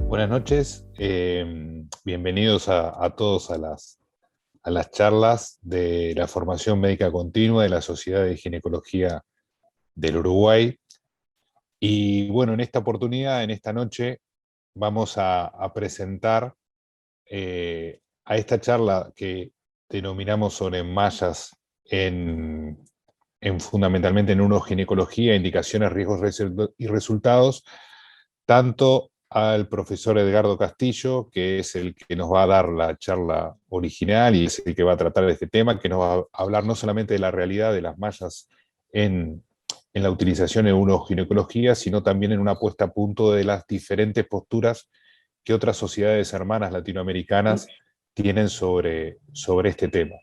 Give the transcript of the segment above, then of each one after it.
Buenas noches, bienvenidos a todos a las charlas de la formación médica continua de la Sociedad de Ginecología del Uruguay. Y bueno, en esta oportunidad, en esta noche, vamos a presentar a esta charla que denominamos sobre mallas fundamentalmente en uroginecología, indicaciones, riesgos y resultados, tanto al profesor Edgardo Castillo, que es el que nos va a dar la charla original y es el que va a tratar de este tema, que nos va a hablar no solamente de la realidad de las mallas en, en la utilización en uroginecología, sino también en una puesta a punto de las diferentes posturas que otras sociedades hermanas latinoamericanas tienen sobre este tema.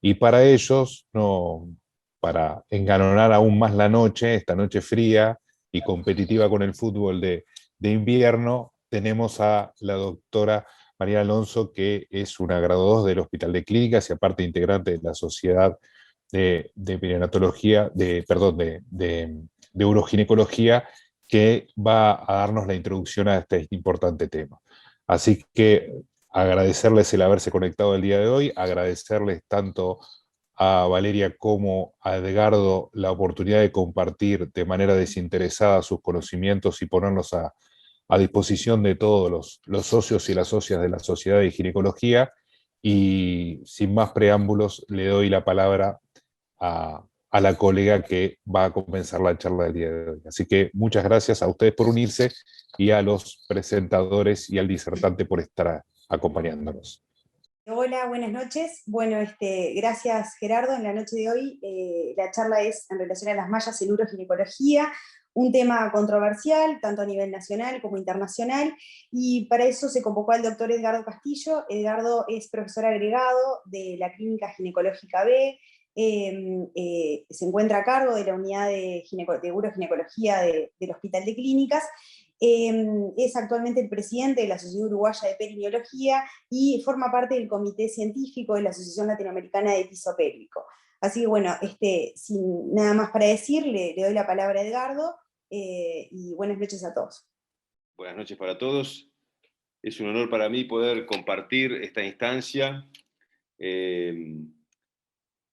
Y para ellos, no, para engalonar aún más la noche, esta noche fría y competitiva con el fútbol de invierno, tenemos a la doctora María Alonso, que es una graduada del Hospital de Clínicas y aparte integrante de la Sociedad de Perinatología, de Uroginecología, que va a darnos la introducción a este importante tema. Así que agradecerles el haberse conectado el día de hoy, agradecerles tanto a Valeria como a Edgardo la oportunidad de compartir de manera desinteresada sus conocimientos y ponerlos a disposición de todos los socios y las socias de la Sociedad de Ginecología. Y sin más preámbulos, le doy la palabra a la colega que va a comenzar la charla del día de hoy. Así que muchas gracias a ustedes por unirse y a los presentadores y al disertante por estar acompañándonos. Hola, buenas noches. Bueno, gracias Gerardo. En la noche de hoy la charla es en relación a las mallas en uroginecología, un tema controversial, tanto a nivel nacional como internacional, y para eso se convocó al doctor Edgardo Castillo. Edgardo es profesor agregado de la Clínica Ginecológica B, se encuentra a cargo de la unidad de uroginecología del Hospital de Clínicas. Es actualmente el presidente de la Sociedad Uruguaya de Perineología y forma parte del comité científico de la Asociación Latinoamericana de Piso Pélvico. Así que bueno, sin nada más para decir, le doy la palabra a Edgardo y buenas noches a todos. Buenas noches para todos. Es un honor para mí poder compartir esta instancia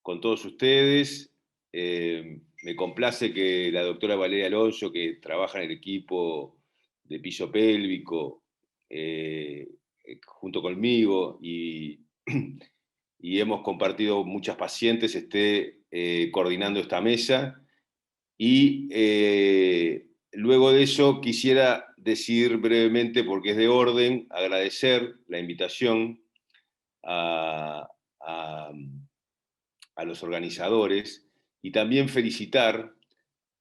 con todos ustedes. Me complace que la doctora Valeria Alonso, que trabaja en el equipo de piso pélvico, junto conmigo, y hemos compartido muchas pacientes, esté coordinando esta mesa. Y luego de eso quisiera decir brevemente, porque es de orden, agradecer la invitación a los organizadores y también felicitar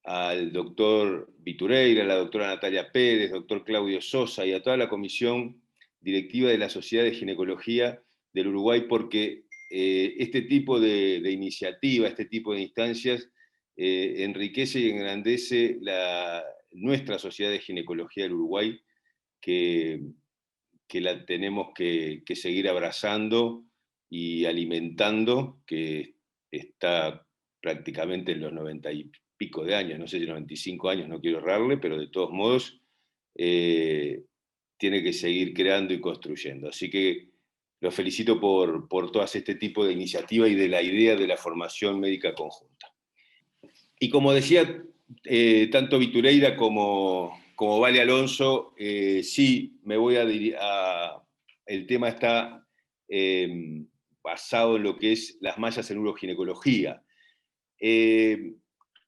al doctor Vitureira, a la doctora Natalia Pérez, doctor Claudio Sosa y a toda la comisión directiva de la Sociedad de Ginecología del Uruguay, porque este tipo de iniciativa, este tipo de instancias enriquece y engrandece nuestra Sociedad de Ginecología del Uruguay, que la tenemos que seguir abrazando y alimentando, que está prácticamente en los 90 y pico de años, no sé si 95 años, no quiero errarle, pero de todos modos tiene que seguir creando y construyendo. Así que los felicito por todas este tipo de iniciativas y de la idea de la formación médica conjunta. Y como decía, tanto Vitureira como Vale Alonso, sí, me voy el tema está basado en lo que es las mallas en uroginecología.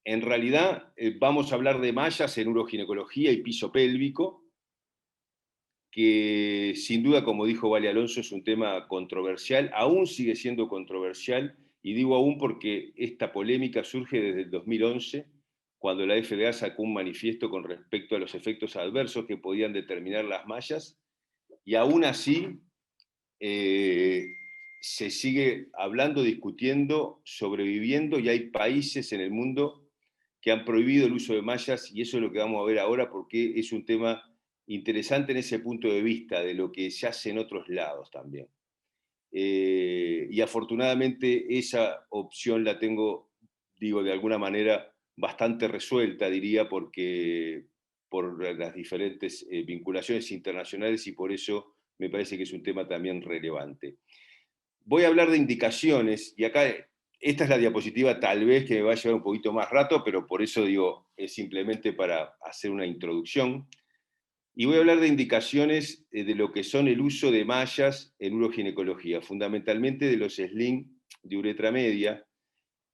En realidad, vamos a hablar de mallas en uroginecología y piso pélvico, que sin duda, como dijo Vale Alonso, es un tema controversial, aún sigue siendo controversial, y digo aún porque esta polémica surge desde el 2011, cuando la FDA sacó un manifiesto con respecto a los efectos adversos que podían determinar las mallas, y aún así se sigue hablando, discutiendo, sobreviviendo, y hay países en el mundo que han prohibido el uso de mallas, y eso es lo que vamos a ver ahora, porque es un tema interesante en ese punto de vista, de lo que se hace en otros lados también. Y afortunadamente esa opción la tengo, digo, de alguna manera bastante resuelta, diría, porque por las diferentes vinculaciones internacionales, y por eso me parece que es un tema también relevante. Voy a hablar de indicaciones, y acá esta es la diapositiva tal vez que me va a llevar un poquito más rato, pero por eso digo, es simplemente para hacer una introducción. Y voy a hablar de indicaciones de lo que son el uso de mallas en uroginecología, fundamentalmente de los sling de uretra media,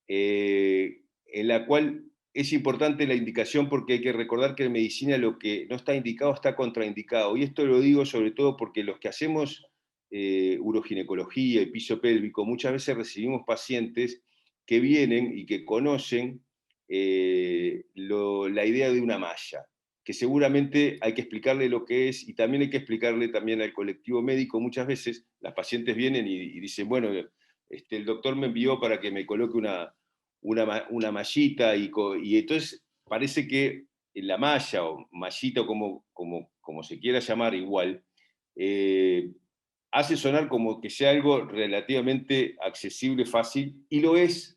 en la cual es importante la indicación porque hay que recordar que en medicina lo que no está indicado está contraindicado. Y esto lo digo sobre todo porque los que hacemos uroginecología y piso pélvico, muchas veces recibimos pacientes que vienen y que conocen la idea de una malla, que seguramente hay que explicarle lo que es, y también hay que explicarle también al colectivo médico. Muchas veces las pacientes vienen y dicen, bueno, el doctor me envió para que me coloque una mallita, y entonces parece que la malla o mallita, como se quiera llamar, igual, hace sonar como que sea algo relativamente accesible, fácil, y lo es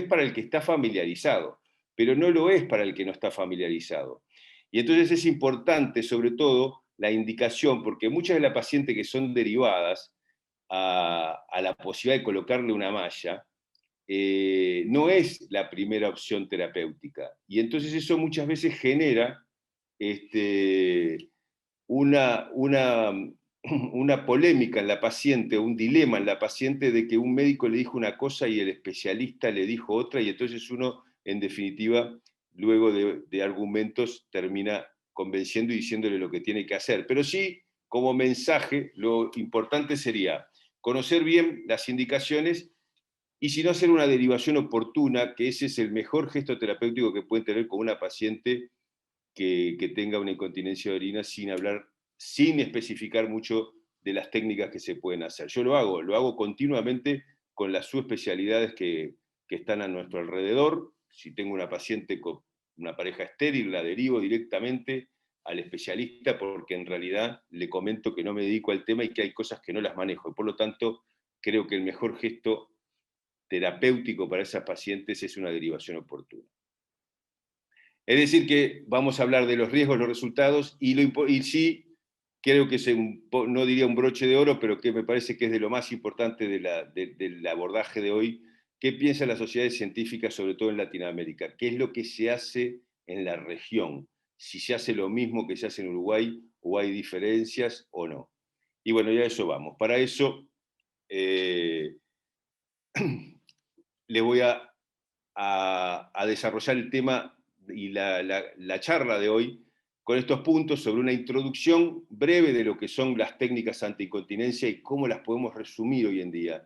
para el que está familiarizado, pero no lo es para el que no está familiarizado. Y entonces es importante, sobre todo, la indicación, porque muchas de las pacientes que son derivadas a la posibilidad de colocarle una malla, no es la primera opción terapéutica. Y entonces eso muchas veces genera una polémica en la paciente, un dilema en la paciente de que un médico le dijo una cosa y el especialista le dijo otra, y entonces uno, en definitiva, luego de argumentos, termina convenciendo y diciéndole lo que tiene que hacer. Pero sí, como mensaje, lo importante sería conocer bien las indicaciones, y si no, hacer una derivación oportuna, que ese es el mejor gesto terapéutico que pueden tener con una paciente que tenga una incontinencia de orina, sin especificar mucho de las técnicas que se pueden hacer. Yo lo hago continuamente con las subespecialidades que están a nuestro alrededor. Si tengo una paciente con una pareja estéril, la derivo directamente al especialista, porque en realidad le comento que no me dedico al tema y que hay cosas que no las manejo. Y por lo tanto, creo que el mejor gesto terapéutico para esas pacientes es una derivación oportuna. Es decir, que vamos a hablar de los riesgos, los resultados, y sí, creo que es no diría un broche de oro, pero que me parece que es de lo más importante del abordaje de hoy. ¿Qué piensan las sociedades científicas, sobre todo en Latinoamérica? ¿Qué es lo que se hace en la región? Si se hace lo mismo que se hace en Uruguay, o hay diferencias o no. Y bueno, ya a eso vamos. Para eso le voy a desarrollar el tema y la charla de hoy con estos puntos sobre una introducción breve de lo que son las técnicas anticontinencia y cómo las podemos resumir hoy en día.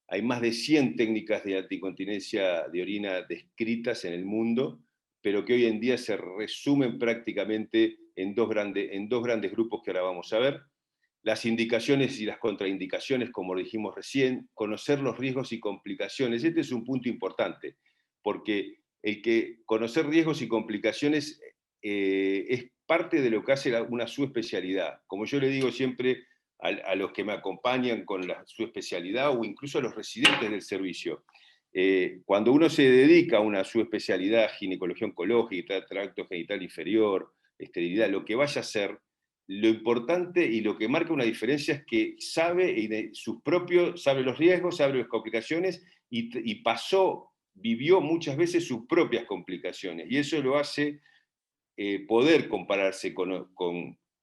Hay más de 100 técnicas de anticontinencia de orina descritas en el mundo, pero que hoy en día se resumen prácticamente en dos grandes grupos que ahora vamos a ver. Las indicaciones y las contraindicaciones, como dijimos recién, conocer los riesgos y complicaciones. Este es un punto importante, porque conocer riesgos y complicaciones es parte de lo que hace una subespecialidad. Como yo le digo siempre a los que me acompañan con la subespecialidad, o incluso a los residentes del servicio, cuando uno se dedica a una subespecialidad, ginecología oncológica, tracto genital inferior, esterilidad, lo que vaya a hacer, lo importante y lo que marca una diferencia es que sabe los riesgos, sabe las complicaciones, y vivió muchas veces sus propias complicaciones, y eso lo hace poder compararse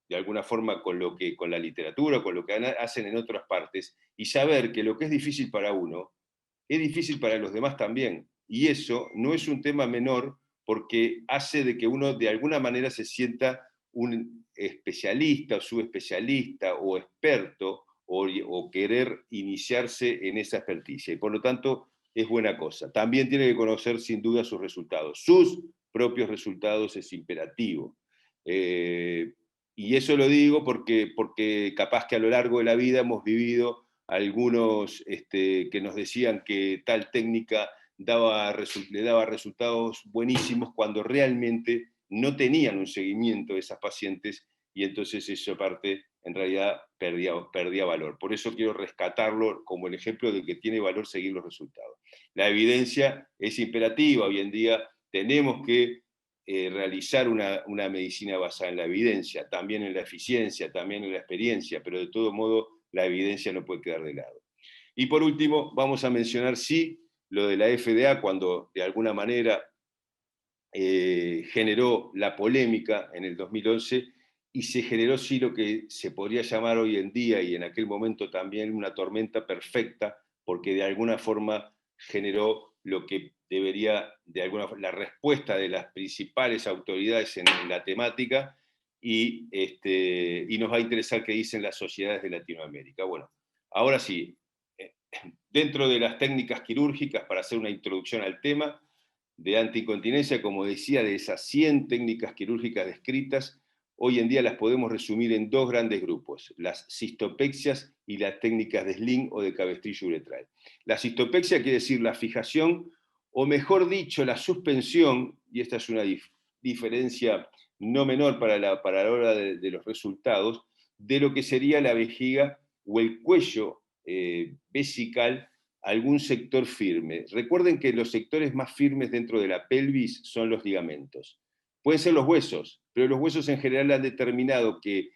de alguna forma con la literatura, con lo que hacen en otras partes, y saber que lo que es difícil para uno es difícil para los demás también. Y eso no es un tema menor, porque hace de que uno de alguna manera se sienta un especialista o subespecialista o experto, o querer iniciarse en esa experticia. Y por lo tanto es buena cosa. También tiene que conocer sin duda sus resultados. Sus propios resultados es imperativo. Y eso lo digo porque capaz que a lo largo de la vida hemos vivido algunos que nos decían que tal técnica le daba resultados buenísimos, cuando realmente no tenían un seguimiento de esas pacientes, y entonces esa parte en realidad perdía valor. Por eso quiero rescatarlo como el ejemplo de que tiene valor seguir los resultados. La evidencia es imperativa. Hoy en día tenemos que realizar una medicina basada en la evidencia, también en la eficiencia, también en la experiencia, pero de todo modo la evidencia no puede quedar de lado. Y por último, vamos a mencionar sí lo de la FDA, cuando de alguna manera generó la polémica en el 2011, y se generó sí lo que se podría llamar hoy en día, y en aquel momento también, una tormenta perfecta, porque de alguna forma generó lo que debería, de alguna forma, la respuesta de las principales autoridades en la temática, y nos va a interesar qué dicen las sociedades de Latinoamérica. Bueno, ahora sí, dentro de las técnicas quirúrgicas, para hacer una introducción al tema de antiincontinencia, como decía, de esas 100 técnicas quirúrgicas descritas, hoy en día las podemos resumir en dos grandes grupos: las cistopexias y las técnicas de sling o de cabestrillo uretral. La cistopexia quiere decir la fijación, o mejor dicho, la suspensión, y esta es una diferencia no menor para la hora de los resultados, de lo que sería la vejiga o el cuello vesical, algún sector firme. Recuerden que los sectores más firmes dentro de la pelvis son los ligamentos. Pueden ser los huesos, pero los huesos en general han determinado que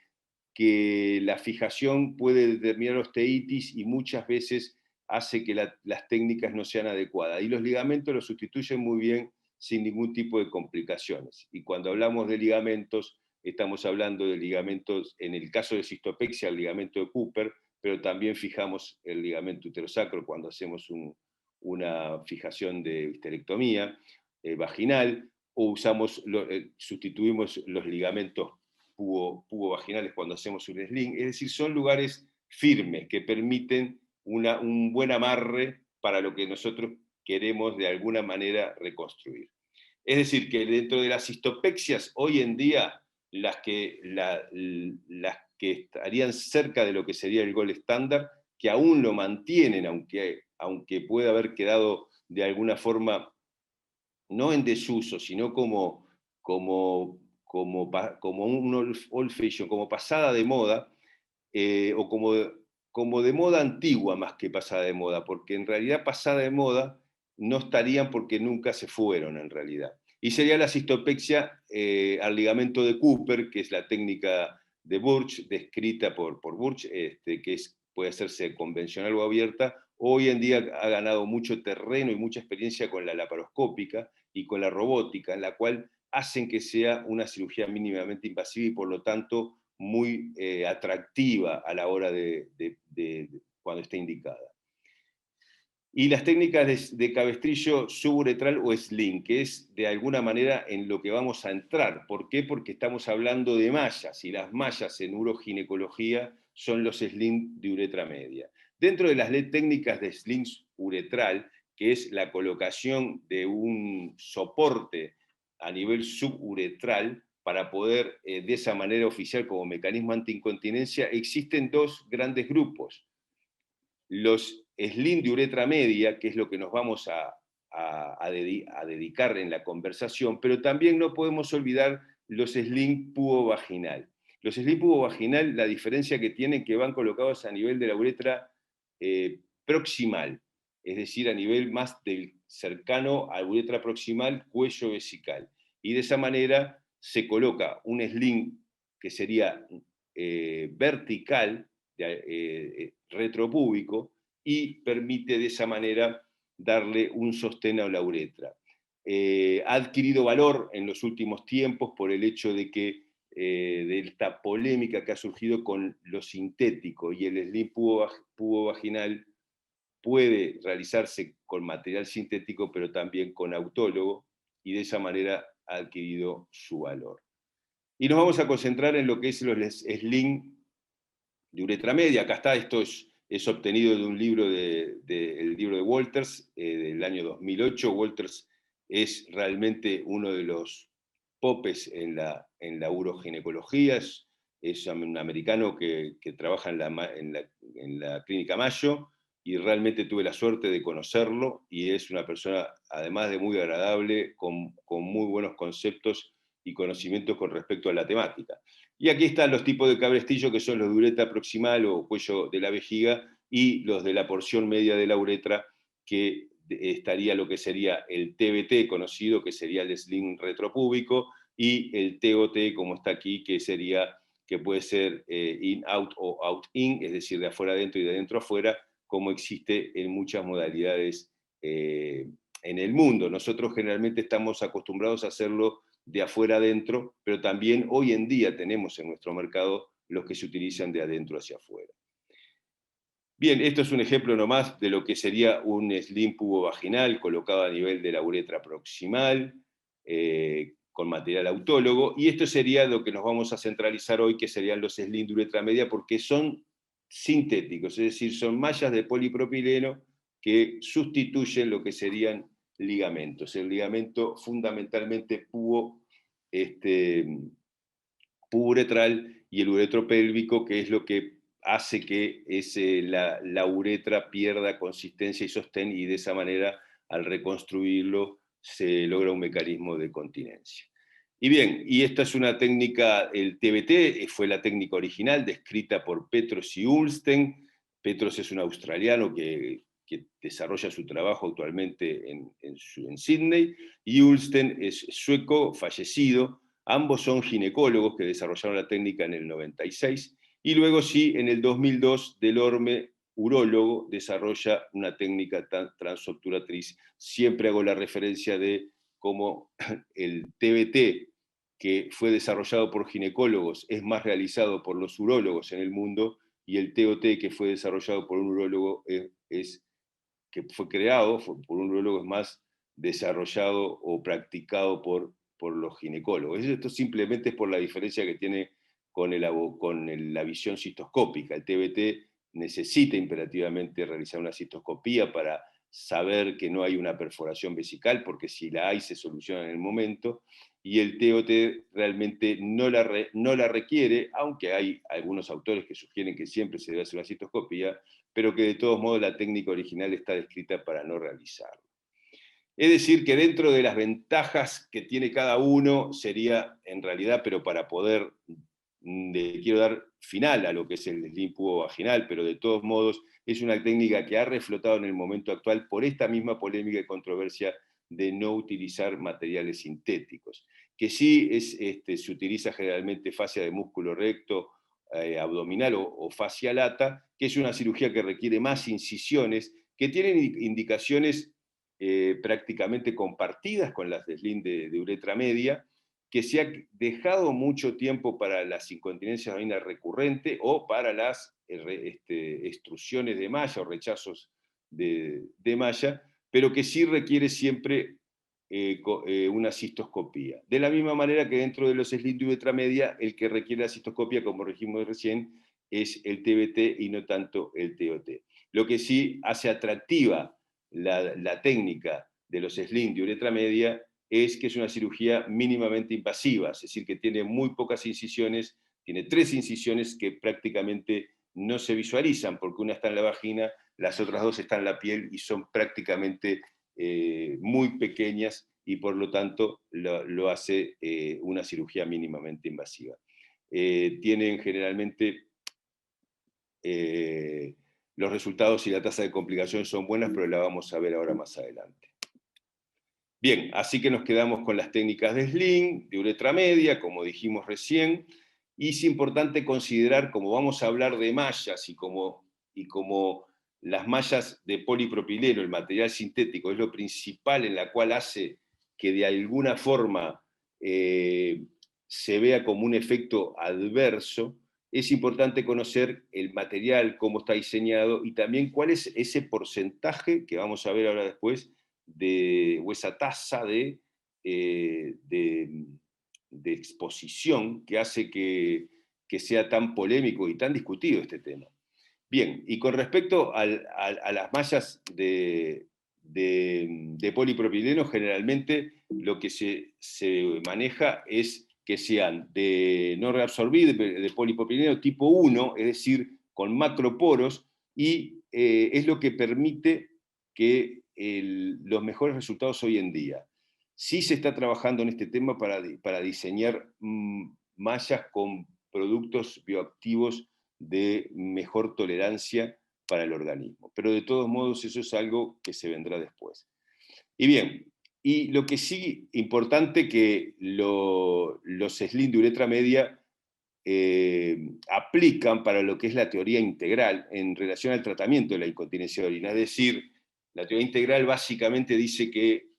la fijación puede determinar osteitis, y muchas veces hace que las técnicas no sean adecuadas. Y los ligamentos los sustituyen muy bien sin ningún tipo de complicaciones. Y cuando hablamos de ligamentos, estamos hablando de ligamentos, en el caso de cistopexia, el ligamento de Cooper, pero también fijamos el ligamento uterosacro cuando hacemos una fijación de histerectomía vaginal, o sustituimos los ligamentos pubovaginales cuando hacemos un sling. Es decir, son lugares firmes que permiten un buen amarre para lo que nosotros queremos de alguna manera reconstruir. Es decir, que dentro de las cistopexias, hoy en día, las que estarían cerca de lo que sería el gold estándar, que aún lo mantienen, aunque pueda haber quedado de alguna forma, no en desuso, sino como un old fashion, como pasada de moda, o como de moda antigua más que pasada de moda, porque en realidad pasada de moda no estarían, porque nunca se fueron en realidad. Y sería la cistopexia al ligamento de Cooper, que es la técnica de Burch, descrita por Burch, que puede hacerse convencional o abierta. Hoy en día ha ganado mucho terreno y mucha experiencia con la laparoscópica y con la robótica, en la cual hacen que sea una cirugía mínimamente invasiva y por lo tanto muy atractiva a la hora de cuando esté indicada. Y las técnicas de cabestrillo suburetral o sling, que es de alguna manera en lo que vamos a entrar. ¿Por qué? Porque estamos hablando de mallas, y las mallas en uroginecología son los sling de uretra media. Dentro de las técnicas de sling uretral, que es la colocación de un soporte a nivel suburetral para poder de esa manera oficial como mecanismo antiincontinencia, existen dos grandes grupos: los sling de uretra media, que es lo que nos vamos a dedicar en la conversación, pero también no podemos olvidar los sling pubovaginal. Los sling pubovaginal, la diferencia que tienen, que van colocados a nivel de la uretra proximal, es decir, a nivel más cercano a la uretra proximal, cuello vesical. Y de esa manera se coloca un sling que sería vertical, retropúbico, y permite de esa manera darle un sostén a la uretra. Ha adquirido valor en los últimos tiempos por el hecho de que de esta polémica que ha surgido con lo sintético, y el sling pubovaginal puede realizarse con material sintético, pero también con autólogo, y de esa manera ha adquirido su valor. Y nos vamos a concentrar en lo que es los sling de uretra media. Acá está, esto es obtenido de un libro el libro de Walters, del año 2008. Walters es realmente uno de los popes en la uroginecología. Es un americano que trabaja en la Clínica Mayo, y realmente tuve la suerte de conocerlo, y es una persona, además de muy agradable, con muy buenos conceptos y conocimientos con respecto a la temática. Y aquí están los tipos de cabestrillo, que son los de uretra proximal o cuello de la vejiga, y los de la porción media de la uretra, que estaría lo que sería el TBT conocido, que sería el sling retropúbico, y el TOT, como está aquí, que puede ser in-out o out-in, es decir, de afuera adentro y de adentro afuera, como existe en muchas modalidades en el mundo. Nosotros generalmente estamos acostumbrados a hacerlo de afuera adentro, pero también hoy en día tenemos en nuestro mercado los que se utilizan de adentro hacia afuera. Bien, esto es un ejemplo nomás de lo que sería un sling pubovaginal colocado a nivel de la uretra proximal, con material autólogo, y esto sería lo que nos vamos a centralizar hoy, que serían los sling de uretra media, porque son sintéticos, es decir, son mallas de polipropileno que sustituyen lo que serían ligamentos. El ligamento fundamentalmente pubo-uretral y el uretropélvico, que es lo que hace que la uretra pierda consistencia y sostén, y de esa manera, al reconstruirlo, se logra un mecanismo de continencia. Y bien, y esta es una técnica, el TBT fue la técnica original descrita por Petros y Ullsten. Petros es un australiano que desarrolla su trabajo actualmente en Sydney, y Ullsten es sueco, fallecido. Ambos son ginecólogos que desarrollaron la técnica en el 96, y luego sí, en el 2002, Delorme, urólogo, desarrolla una técnica transobturatriz. Siempre hago la referencia de cómo el TBT, que fue desarrollado por ginecólogos, es más realizado por los urólogos en el mundo, y el TOT, que fue desarrollado por un urólogo, que fue creado por un urólogo, es más desarrollado o practicado por los ginecólogos. Esto simplemente es por la diferencia que tiene con la visión cistoscópica. El TBT necesita imperativamente realizar una cistoscopía para saber que no hay una perforación vesical, porque si la hay se soluciona en el momento, y el TOT realmente no la requiere, aunque hay algunos autores que sugieren que siempre se debe hacer una cistoscopía, pero que de todos modos la técnica original está descrita para no realizarlo. Es decir, que dentro de las ventajas que tiene cada uno sería, en realidad, pero para poder, quiero dar final a lo que es el sling pubovaginal, pero de todos modos es una técnica que ha reflotado en el momento actual por esta misma polémica y controversia de no utilizar materiales sintéticos, que sí se utiliza generalmente fascia de músculo recto, abdominal o fascia lata, que es una cirugía que requiere más incisiones, que tienen indicaciones prácticamente compartidas con las de sling de uretra media, que se ha dejado mucho tiempo para las incontinencias de orina recurrente o para las extrusiones de malla o rechazos de malla, pero que sí requiere siempre una cistoscopía. De la misma manera que dentro de los sling de uretra media, el que requiere la cistoscopia, como dijimos recién, es el TBT y no tanto el TOT. Lo que sí hace atractiva la técnica de los sling de uretra media es que es una cirugía mínimamente invasiva, es decir, que tiene muy pocas incisiones, tiene 3 incisiones que prácticamente no se visualizan, porque una está en la vagina, las otras 2 están en la piel y son prácticamente muy pequeñas, y por lo tanto lo hace una cirugía mínimamente invasiva. Tienen generalmente los resultados y la tasa de complicaciones son buenas, pero la vamos a ver ahora más adelante. Bien, así que nos quedamos con las técnicas de sling, de uretra media, como dijimos recién, y es importante considerar, como vamos a hablar de mallas y como las mallas de polipropileno, el material sintético, es lo principal en la cual hace que de alguna forma se vea como un efecto adverso, es importante conocer el material, cómo está diseñado, y también cuál es ese porcentaje, que vamos a ver ahora después, o esa tasa de exposición que hace que sea tan polémico y tan discutido este tema. Bien, y con respecto a las mallas de polipropileno, generalmente lo que se maneja es que sean de no reabsorbido, de polipropileno tipo 1, es decir, con macroporos, y es lo que permite que los mejores resultados hoy en día. Sí se está trabajando en este tema para diseñar mallas con productos bioactivos de mejor tolerancia para el organismo. Pero de todos modos eso es algo que se vendrá después. Y bien, y lo que sí importante que los SLIM de uretra media aplican para lo que es la teoría integral en relación al tratamiento de la incontinencia de orina. Es decir, la teoría integral básicamente dice que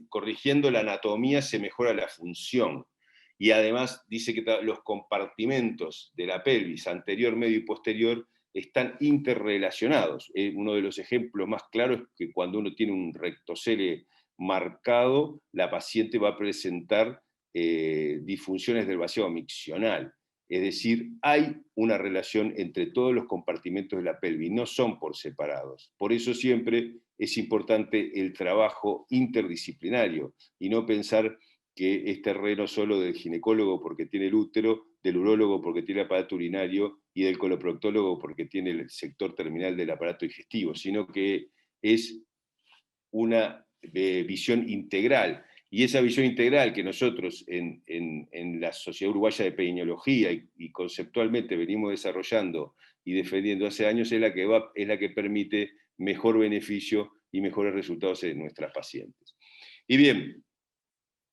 corrigiendo la anatomía se mejora la función. Y además dice que los compartimentos de la pelvis, anterior, medio y posterior, están interrelacionados. Uno de los ejemplos más claros es que cuando uno tiene un rectocele marcado, la paciente va a presentar disfunciones del vaciado miccional. Es decir, hay una relación entre todos los compartimentos de la pelvis, no son por separados. Por eso siempre es importante el trabajo interdisciplinario y no pensar que es terreno solo del ginecólogo porque tiene el útero, del urólogo porque tiene el aparato urinario y del coloproctólogo porque tiene el sector terminal del aparato digestivo, sino que es una visión integral. Y esa visión integral que nosotros en la Sociedad Uruguaya de Perineología y conceptualmente venimos desarrollando y defendiendo hace años es la que permite mejor beneficio y mejores resultados en nuestras pacientes. Y bien,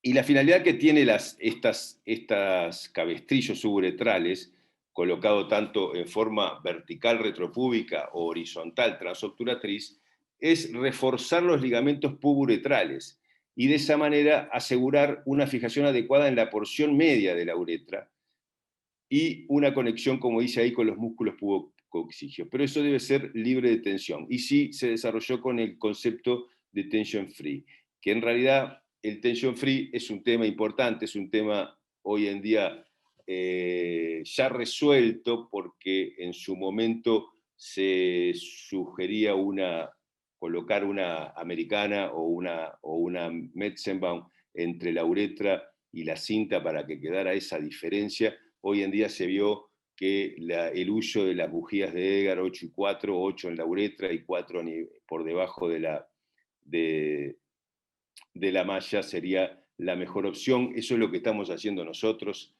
y la finalidad que tienen estas cabestrillos suburetrales, colocado tanto en forma vertical retropúbica o horizontal transobturatriz, es reforzar los ligamentos puburetrales y de esa manera asegurar una fijación adecuada en la porción media de la uretra y una conexión, como dice ahí, con los músculos pubococcígeos. Pero eso debe ser libre de tensión. Y sí se desarrolló con el concepto de tension free, que en realidad el tension free es un tema importante, es un tema hoy en día ya resuelto, porque en su momento se sugería colocar una americana o una Metzenbaum entre la uretra y la cinta para que quedara esa diferencia. Hoy en día se vio que el uso de las bujías de Edgar 8 y 4, 8 en la uretra y 4 por debajo de la malla sería la mejor opción. Eso es lo que estamos haciendo nosotros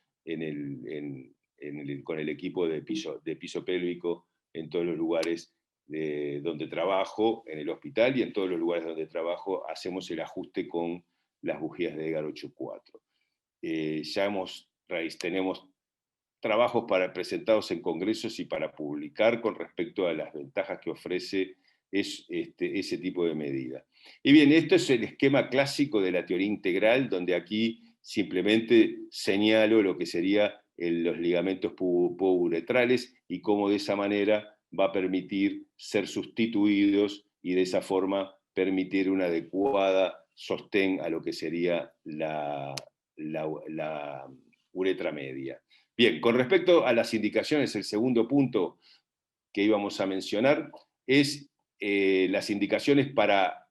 con el equipo de piso pélvico en todos los lugares donde trabajo, en el hospital y en todos los lugares donde trabajo, hacemos el ajuste con las bujías de Edgar 8-4. Tenemos trabajos presentados en congresos y para publicar con respecto a las ventajas que ofrece ese tipo de medida. Y bien, esto es el esquema clásico de la teoría integral, donde aquí simplemente señalo lo que serían los ligamentos puburetrales y cómo de esa manera va a permitir ser sustituidos y de esa forma permitir una adecuada sostén a lo que sería la uretra media. Bien, con respecto a las indicaciones, el segundo punto que íbamos a mencionar es las indicaciones para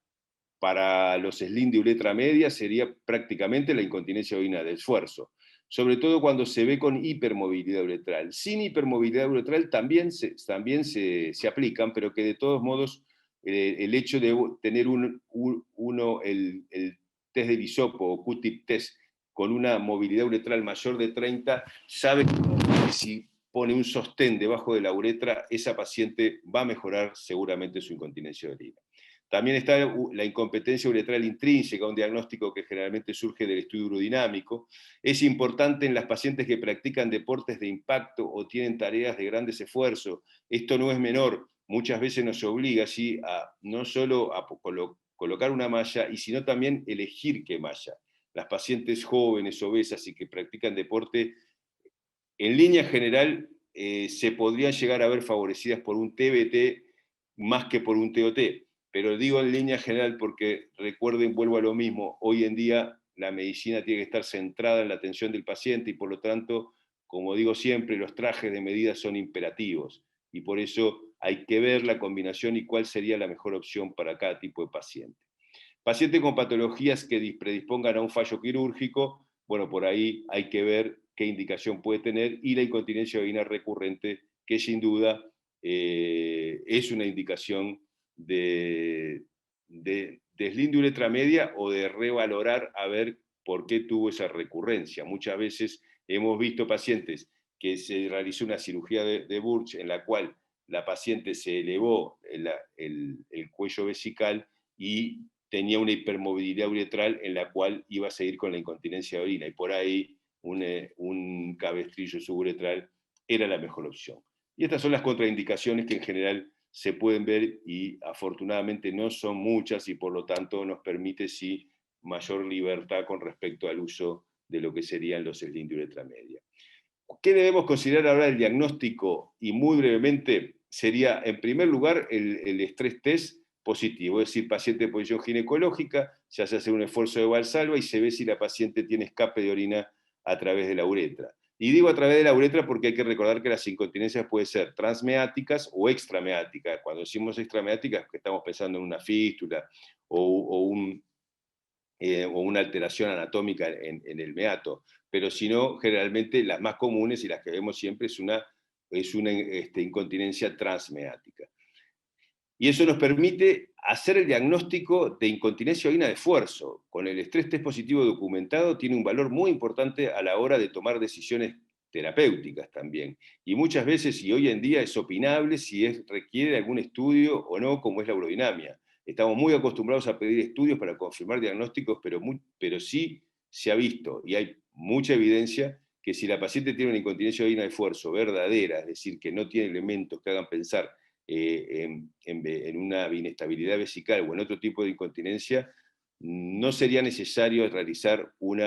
los SLIM de uretra media sería prácticamente la incontinencia urinaria de esfuerzo, sobre todo cuando se ve con hipermovilidad uretral. Sin hipermovilidad uretral también se aplican, pero que de todos modos el hecho de tener el test de Visopo o Q-tip test con una movilidad uretral mayor de 30, sabe que si pone un sostén debajo de la uretra, esa paciente va a mejorar seguramente su incontinencia de orina. También está la incompetencia uretral intrínseca, un diagnóstico que generalmente surge del estudio urodinámico. Es importante en las pacientes que practican deportes de impacto o tienen tareas de grandes esfuerzos. Esto no es menor. Muchas veces nos obliga ¿sí? No solo a colocar una malla, sino también elegir qué malla. Las pacientes jóvenes, obesas y que practican deporte, en línea general, se podrían llegar a ver favorecidas por un TBT más que por un TOT. Pero digo en línea general porque, recuerden, vuelvo a lo mismo, hoy en día la medicina tiene que estar centrada en la atención del paciente y por lo tanto, como digo siempre, los trajes de medida son imperativos y por eso hay que ver la combinación y cuál sería la mejor opción para cada tipo de paciente. Paciente con patologías que predispongan a un fallo quirúrgico, bueno, por ahí hay que ver qué indicación puede tener y la incontinencia urinaria recurrente, que sin duda es una indicación de SLIM de uretra media o de revalorar a ver por qué tuvo esa recurrencia. Muchas veces hemos visto pacientes que se realizó una cirugía de Burch en la cual la paciente se elevó el cuello vesical y tenía una hipermovilidad uretral en la cual iba a seguir con la incontinencia de orina, y por ahí un cabestrillo suburetral era la mejor opción. Y estas son las contraindicaciones que en general se pueden ver, y afortunadamente no son muchas, y por lo tanto nos permite sí mayor libertad con respecto al uso de lo que serían los sling de uretra media. ¿Qué debemos considerar ahora del diagnóstico? Y muy brevemente sería, en primer lugar, el estrés test positivo, es decir, paciente de posición ginecológica, se hace un esfuerzo de Valsalva y se ve si la paciente tiene escape de orina a través de la uretra. Y digo a través de la uretra porque hay que recordar que las incontinencias pueden ser transmeáticas o extrameáticas. Cuando decimos extrameáticas, que estamos pensando en una fístula o una alteración anatómica en el meato, pero si no, generalmente las más comunes y las que vemos siempre es una incontinencia transmeática. Y eso nos permite hacer el diagnóstico de incontinencia orina de esfuerzo. Con el estrés test positivo documentado tiene un valor muy importante a la hora de tomar decisiones terapéuticas también. Y muchas veces, y hoy en día, es opinable si requiere algún estudio o no, como es la urodinamia. Estamos muy acostumbrados a pedir estudios para confirmar diagnósticos, pero sí se ha visto, y hay mucha evidencia, que si la paciente tiene una incontinencia orina de esfuerzo verdadera, es decir, que no tiene elementos que hagan pensar en una inestabilidad vesical o en otro tipo de incontinencia, no sería necesario realizar un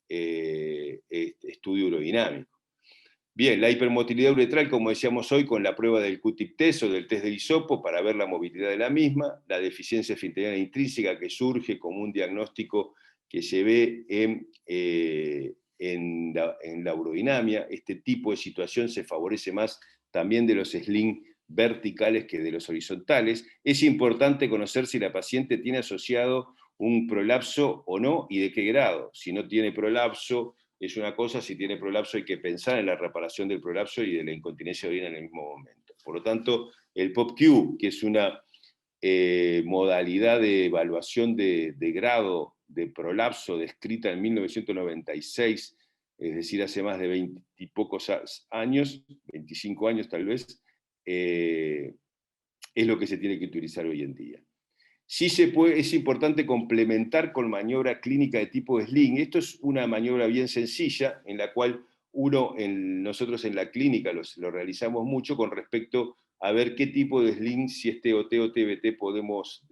estudio urodinámico. Bien, la hipermotilidad uretral, como decíamos hoy, con la prueba del Q-tip test o del test del hisopo para ver la movilidad de la misma, la deficiencia esfinteriana intrínseca que surge como un diagnóstico que se ve en la urodinamia. Este tipo de situación se favorece más también de los sling verticales que de los horizontales. Es importante conocer si la paciente tiene asociado un prolapso o no y de qué grado. Si no tiene prolapso, es una cosa; si tiene prolapso hay que pensar en la reparación del prolapso y de la incontinencia de orina en el mismo momento. Por lo tanto, el POP-Q, que es una modalidad de evaluación de grado de prolapso descrita en 1996, es decir, hace más de 20 y pocos años, 25 años tal vez, es lo que se tiene que utilizar hoy en día. Sí es importante complementar con maniobra clínica de tipo sling. Esto es una maniobra bien sencilla, en la cual nosotros en la clínica lo realizamos mucho con respecto a ver qué tipo de sling, si es TOT o TBT, podemos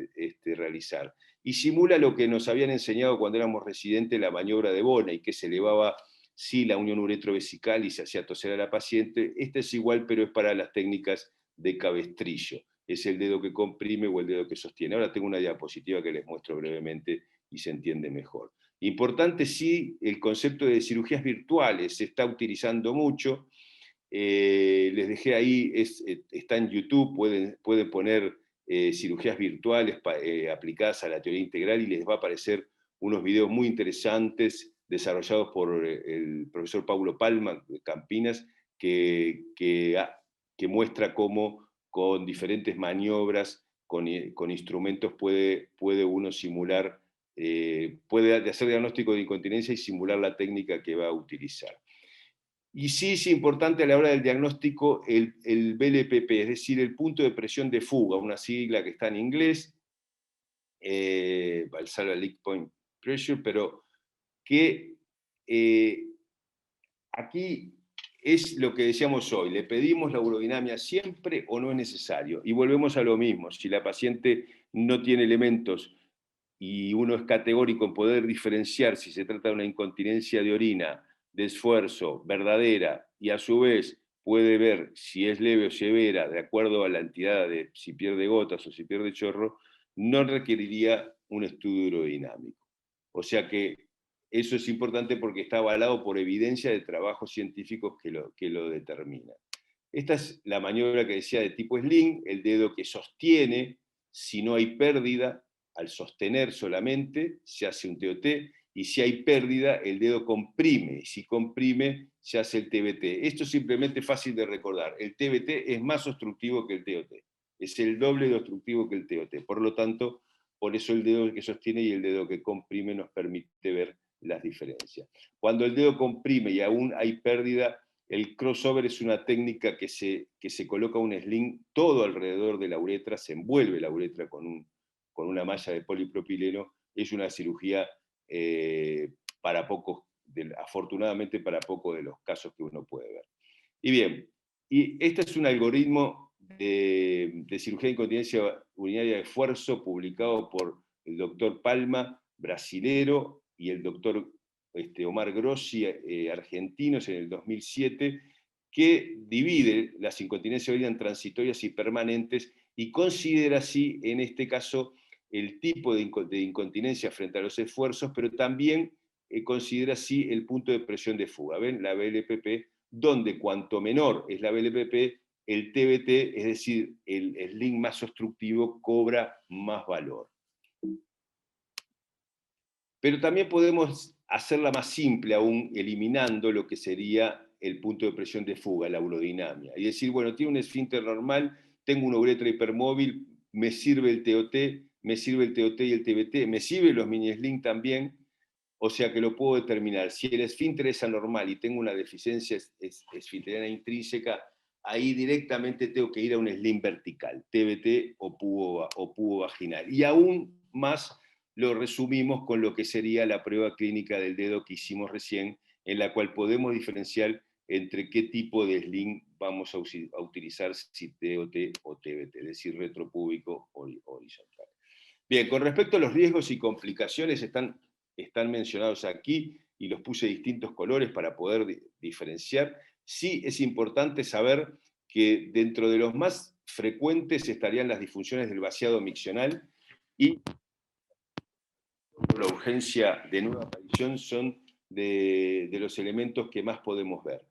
realizar. Y simula lo que nos habían enseñado cuando éramos residentes, la maniobra de Bonney, que se elevaba sí la unión uretrovesical y se hacía toser a la paciente. Esta es igual, pero es para las técnicas de cabestrillo. Es el dedo que comprime o el dedo que sostiene. Ahora tengo una diapositiva que les muestro brevemente y se entiende mejor. Importante, sí, el concepto de cirugías virtuales se está utilizando mucho. Les dejé ahí, está en YouTube, pueden poner cirugías virtuales aplicadas a la teoría integral y les va a aparecer unos videos muy interesantes desarrollados por el profesor Paulo Palma de Campinas, que muestra cómo con diferentes maniobras, con instrumentos puede uno simular, puede hacer diagnóstico de incontinencia y simular la técnica que va a utilizar. Y sí es importante a la hora del diagnóstico el BLPP, es decir, el punto de presión de fuga, una sigla que está en inglés, Valsalva Leak Point Pressure, pero que aquí es lo que decíamos hoy: ¿le pedimos la urodinamia siempre o no es necesario? Y volvemos a lo mismo: si la paciente no tiene elementos y uno es categórico en poder diferenciar si se trata de una incontinencia de orina de esfuerzo verdadera, y a su vez puede ver si es leve o severa de acuerdo a la entidad de si pierde gotas o si pierde chorro, no requeriría un estudio urodinamico. O sea que eso es importante porque está avalado por evidencia de trabajos científicos que lo determinan. Esta es la maniobra que decía de tipo sling, el dedo que sostiene. Si no hay pérdida, al sostener solamente se hace un TOT, y si hay pérdida, el dedo comprime, y si comprime, se hace el TBT. Esto es simplemente fácil de recordar: el TBT es más obstructivo que el TOT, es el doble de obstructivo que el TOT. Por lo tanto, por eso el dedo que sostiene y el dedo que comprime nos permite ver las diferencias. Cuando el dedo comprime y aún hay pérdida, El crossover es una técnica que se coloca un sling todo alrededor de la uretra, se envuelve la uretra con una malla de polipropileno. Es una cirugía para pocos, afortunadamente para pocos de los casos que uno puede ver. Y bien, y este es un algoritmo de cirugía de incontinencia urinaria de esfuerzo publicado por el doctor Palma, brasilero, y el doctor Omar Grossi, argentinos, en el 2007, que divide las incontinencias urinarias en transitorias y permanentes y considera así, en este caso, el tipo de incontinencia frente a los esfuerzos, pero también considera así el punto de presión de fuga. ¿Ven? La BLPP, donde cuanto menor es la BLPP, el TBT, es decir, el sling más obstructivo, cobra más valor. Pero también podemos hacerla más simple aún, eliminando lo que sería el punto de presión de fuga, la urodinamia. Y decir, bueno, tiene un esfínter normal, tengo una uretra hipermóvil, me sirve el TOT, me sirve el TOT y el TBT, me sirven los mini sling también, o sea que lo puedo determinar. Si el esfínter es anormal y tengo una deficiencia esfinteriana intrínseca, ahí directamente tengo que ir a un sling vertical, TBT o pubo vaginal. Y aún más lo resumimos con lo que sería la prueba clínica del dedo que hicimos recién, en la cual podemos diferenciar entre qué tipo de sling vamos a utilizar, si TOT o TBT, es decir, retropúbico o horizontal. Bien, con respecto a los riesgos y complicaciones, están mencionados aquí y los puse de distintos colores para poder diferenciar. Sí es importante saber que dentro de los más frecuentes estarían las disfunciones del vaciado miccional, y la urgencia de nueva aparición son de los elementos que más podemos ver.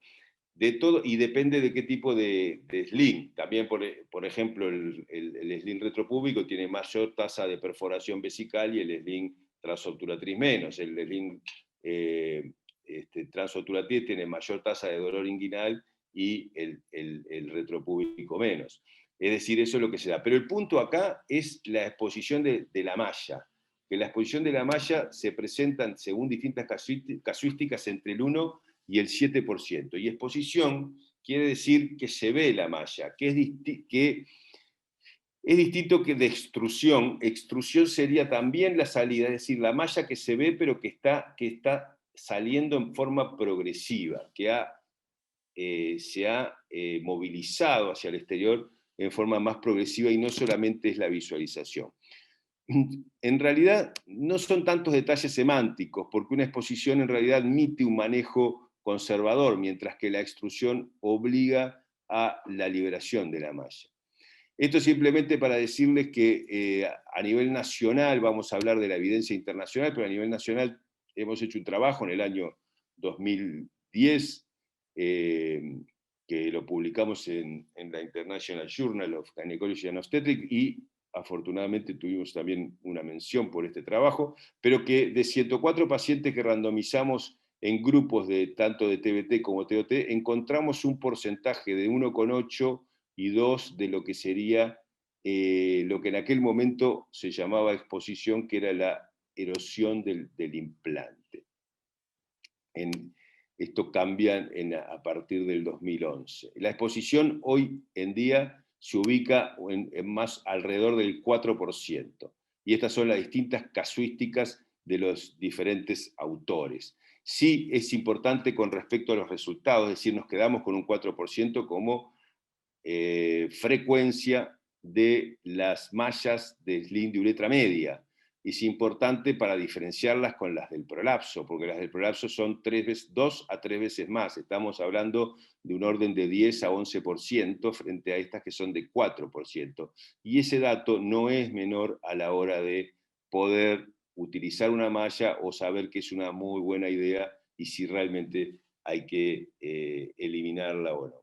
De todo, y depende de qué tipo de sling. También, por ejemplo, el sling retropúbico tiene mayor tasa de perforación vesical y el sling transobturatriz menos. El sling transobturatriz tiene mayor tasa de dolor inguinal y el retropúbico menos. Es decir, eso es lo que se da. Pero el punto acá es la exposición de la malla. Que la exposición de la malla se presentan, según distintas casuísticas, entre el 1 y el 7%. Y exposición quiere decir que se ve la malla, que es distinto que de extrusión. Extrusión sería también la salida, es decir, la malla que se ve pero que está saliendo en forma progresiva, que se ha movilizado hacia el exterior en forma más progresiva, y no solamente es la visualización. En realidad no son tantos detalles semánticos, porque una exposición en realidad admite un manejo conservador, mientras que la extrusión obliga a la liberación de la malla. Esto simplemente para decirles que a nivel nacional, vamos a hablar de la evidencia internacional, pero a nivel nacional hemos hecho un trabajo en el año 2010, que lo publicamos en la International Journal of Gynecology and Obstetrics, y afortunadamente tuvimos también una mención por este trabajo, pero que de 104 pacientes que randomizamos en grupos de tanto de TBT como TOT, encontramos un porcentaje de 1,8 y 2 de lo que sería lo que en aquel momento se llamaba exposición, que era la erosión del implante. Esto cambia a partir del 2011. La exposición hoy en día se ubica en más alrededor del 4%. Y estas son las distintas casuísticas de los diferentes autores. Sí es importante con respecto a los resultados, es decir, nos quedamos con un 4% como frecuencia de las mallas de sling de uretra media. Es importante para diferenciarlas con las del prolapso, porque las del prolapso son 2 a 3 veces más. Estamos hablando de un orden de 10 a 11% frente a estas que son de 4%. Y ese dato no es menor a la hora de poder utilizar una malla o saber que es una muy buena idea y si realmente hay que eliminarla o no.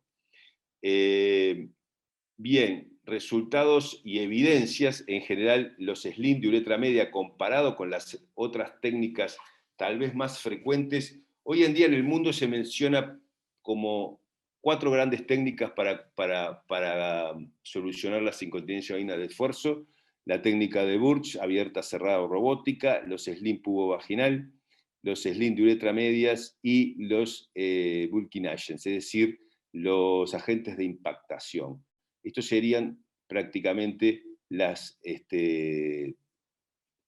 Bien, resultados y evidencias. En general, los sling de uretra media, comparado con las otras técnicas tal vez más frecuentes, hoy en día en el mundo se menciona como 4 grandes técnicas para solucionar las incontinencias vagina de esfuerzo: la técnica de Burch, abierta, cerrada o robótica; los sling pubo vaginal; los sling de uretra medias y los bulking agents, es decir, los agentes de impactación. Estos serían prácticamente las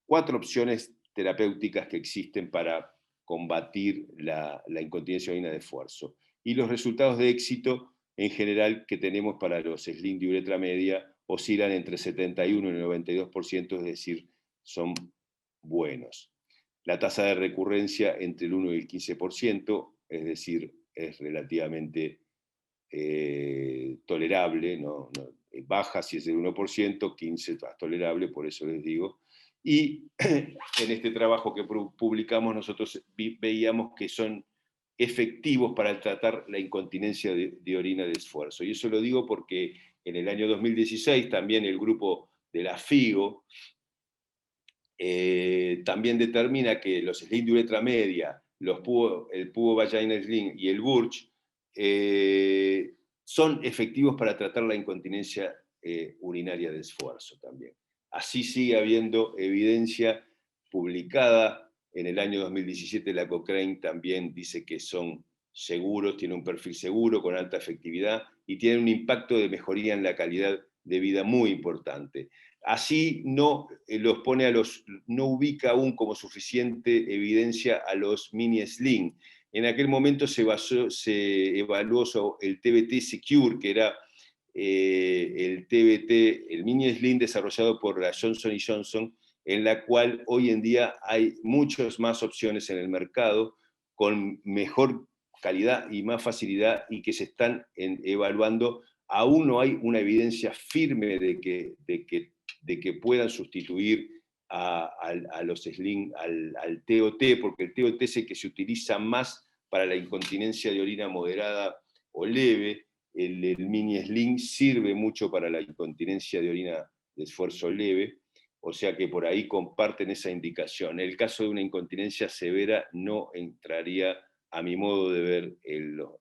4 opciones terapéuticas que existen para combatir la incontinencia urinaria de esfuerzo. Y los resultados de éxito en general que tenemos para los sling de uretra media oscilan entre 71 y 92%, es decir, son buenos. La tasa de recurrencia entre el 1 y el 15%, es decir, es relativamente tolerable, baja si es del 1%, 15% es tolerable, por eso les digo. Y en este trabajo que publicamos nosotros veíamos que son efectivos para tratar la incontinencia de orina de esfuerzo. Y eso lo digo porque en el año 2016 también el grupo de la FIGO también determina que los sling de uretra media, el Pubo Vaginal Sling y el Burch son efectivos para tratar la incontinencia urinaria de esfuerzo también. Así sigue habiendo evidencia publicada en el año 2017, la Cochrane también dice que son seguros, tienen un perfil seguro, con alta efectividad, y tienen un impacto de mejoría en la calidad de vida muy importante. Así no los pone no ubica aún como suficiente evidencia a los mini sling. En aquel momento se evaluó el TBT Secure, que era el TBT, el mini sling desarrollado por la Johnson & Johnson, en la cual hoy en día hay muchas más opciones en el mercado, con mejor calidad y más facilidad, y que se están evaluando. Aún no hay una evidencia firme de que puedan sustituir a los sling, al TOT, porque el TOT es el que se utiliza más para la incontinencia de orina moderada o leve. El mini sling sirve mucho para la incontinencia de orina de esfuerzo leve, o sea que por ahí comparten esa indicación. En el caso de una incontinencia severa no entraría, a mi modo de ver,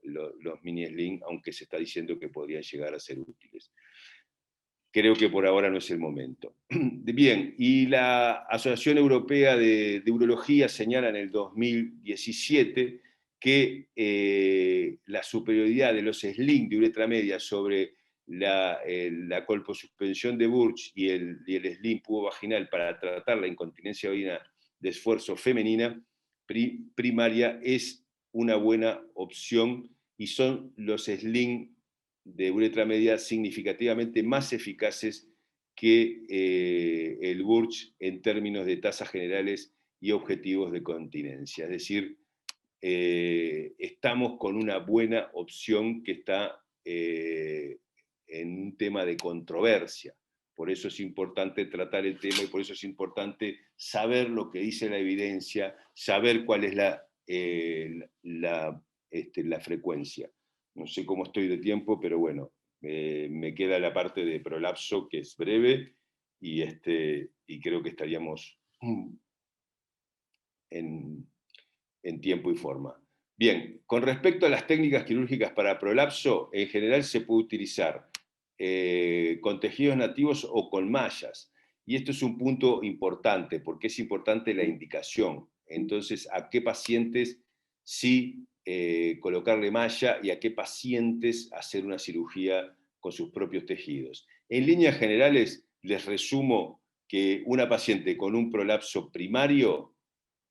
los mini sling, aunque se está diciendo que podrían llegar a ser útiles. Creo que por ahora no es el momento. Bien, y la Asociación Europea de Urología señala en el 2017 que la superioridad de los sling de uretra media sobre la colposuspensión de Burch y el sling pubovaginal para tratar la incontinencia de orina de esfuerzo femenina primaria es una buena opción, y son los sling de uretra media significativamente más eficaces que el Burch en términos de tasas generales y objetivos de continencia. Es decir, estamos con una buena opción que está en un tema de controversia. Por eso es importante tratar el tema, y por eso es importante saber lo que dice la evidencia, saber cuál es la frecuencia. No sé cómo estoy de tiempo, pero bueno, me queda la parte de prolapso, que es breve, y creo que estaríamos en tiempo y forma. Bien, con respecto a las técnicas quirúrgicas para prolapso, en general se puede utilizar con tejidos nativos o con mallas. Y esto es un punto importante, porque es importante la indicación. Entonces, ¿a qué pacientes sí colocarle malla y a qué pacientes hacer una cirugía con sus propios tejidos? En líneas generales, les resumo que una paciente con un prolapso primario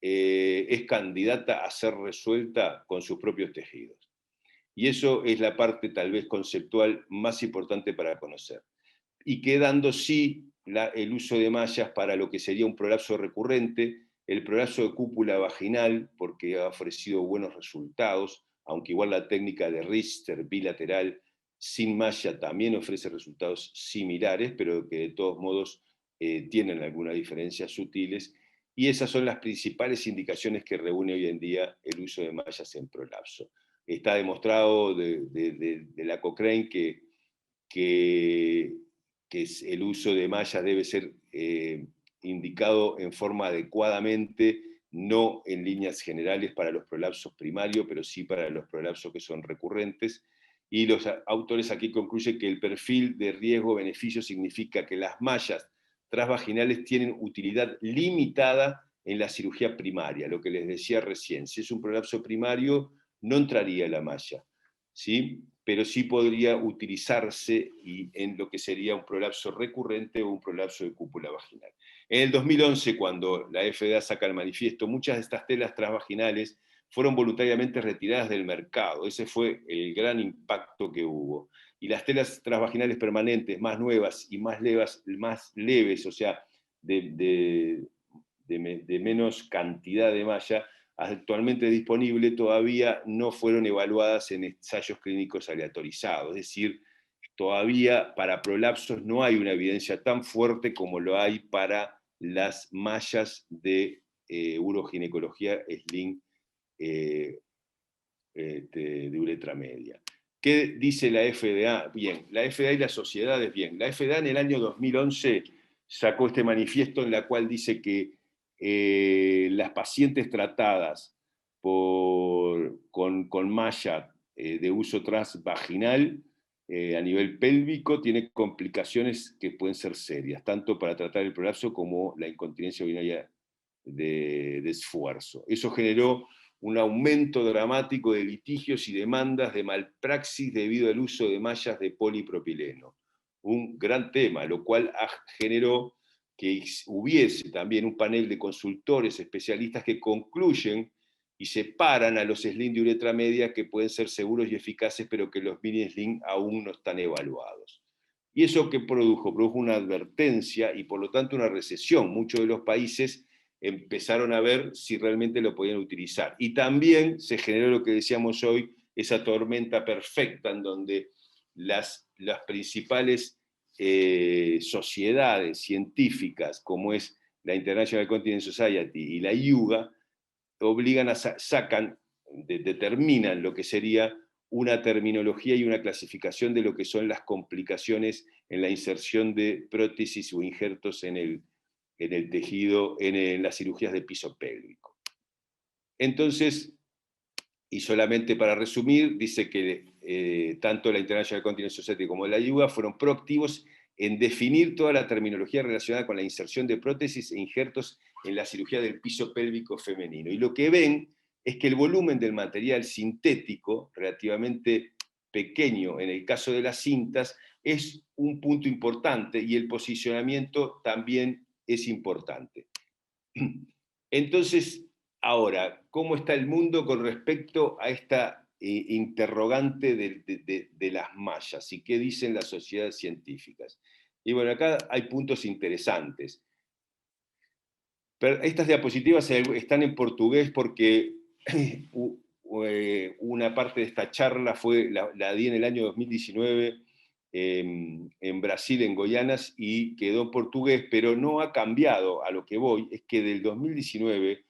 es candidata a ser resuelta con sus propios tejidos. Y eso es la parte tal vez conceptual más importante para conocer. Y quedando sí el uso de mallas para lo que sería un prolapso recurrente, el prolapso de cúpula vaginal, porque ha ofrecido buenos resultados, aunque igual la técnica de Richter bilateral sin malla también ofrece resultados similares, pero que de todos modos tienen algunas diferencias sutiles. Y esas son las principales indicaciones que reúne hoy en día el uso de mallas en prolapso. Está demostrado de la Cochrane que el uso de mallas debe ser indicado en forma adecuadamente, no en líneas generales para los prolapsos primarios, pero sí para los prolapsos que son recurrentes. Y los autores aquí concluyen que el perfil de riesgo-beneficio significa que las mallas transvaginales tienen utilidad limitada en la cirugía primaria, lo que les decía recién. Si es un prolapso primario, no entraría la malla, ¿sí? Pero sí podría utilizarse en lo que sería un prolapso recurrente o un prolapso de cúpula vaginal. En el 2011, cuando la FDA saca el manifiesto, muchas de estas telas transvaginales fueron voluntariamente retiradas del mercado. Ese fue el gran impacto que hubo. Y las telas transvaginales permanentes, más nuevas y más leves, o sea, de menos cantidad de malla, actualmente disponible, todavía no fueron evaluadas en ensayos clínicos aleatorizados. Es decir, todavía para prolapsos no hay una evidencia tan fuerte como lo hay para las mallas de uroginecología Sling de uretra media. ¿Qué dice la FDA? Bien, la FDA y las sociedades, bien. La FDA en el año 2011 sacó este manifiesto en la cual dice que las pacientes tratadas con malla de uso transvaginal a nivel pélvico tienen complicaciones que pueden ser serias, tanto para tratar el prolapso como la incontinencia urinaria de esfuerzo. Eso generó un aumento dramático de litigios y demandas de malpraxis debido al uso de mallas de polipropileno. Un gran tema, lo cual generó que hubiese también un panel de consultores especialistas que concluyen y separan a los sling de uretra media que pueden ser seguros y eficaces, pero que los mini sling aún no están evaluados. ¿Y eso qué produjo? Produjo una advertencia y por lo tanto una recesión. Muchos de los países empezaron a ver si realmente lo podían utilizar. Y también se generó lo que decíamos hoy, esa tormenta perfecta en donde las principales sociedades científicas, como es la International Continence Society y la IUGA, determinan lo que sería una terminología y una clasificación de lo que son las complicaciones en la inserción de prótesis o injertos en el tejido, en las cirugías de piso pélvico. Entonces, y solamente para resumir, dice que tanto la International Continence Society como la IUGA fueron proactivos en definir toda la terminología relacionada con la inserción de prótesis e injertos en la cirugía del piso pélvico femenino. Y lo que ven es que el volumen del material sintético, relativamente pequeño en el caso de las cintas, es un punto importante y el posicionamiento también es importante. Entonces, ahora, ¿cómo está el mundo con respecto a esta interrogante de las mallas? ¿Y qué dicen las sociedades científicas? Y bueno, acá hay puntos interesantes. Pero estas diapositivas están en portugués porque una parte de esta charla la di en el año 2019 en Brasil, en Goianas, y quedó en portugués, pero no ha cambiado. A lo que voy es que del 2019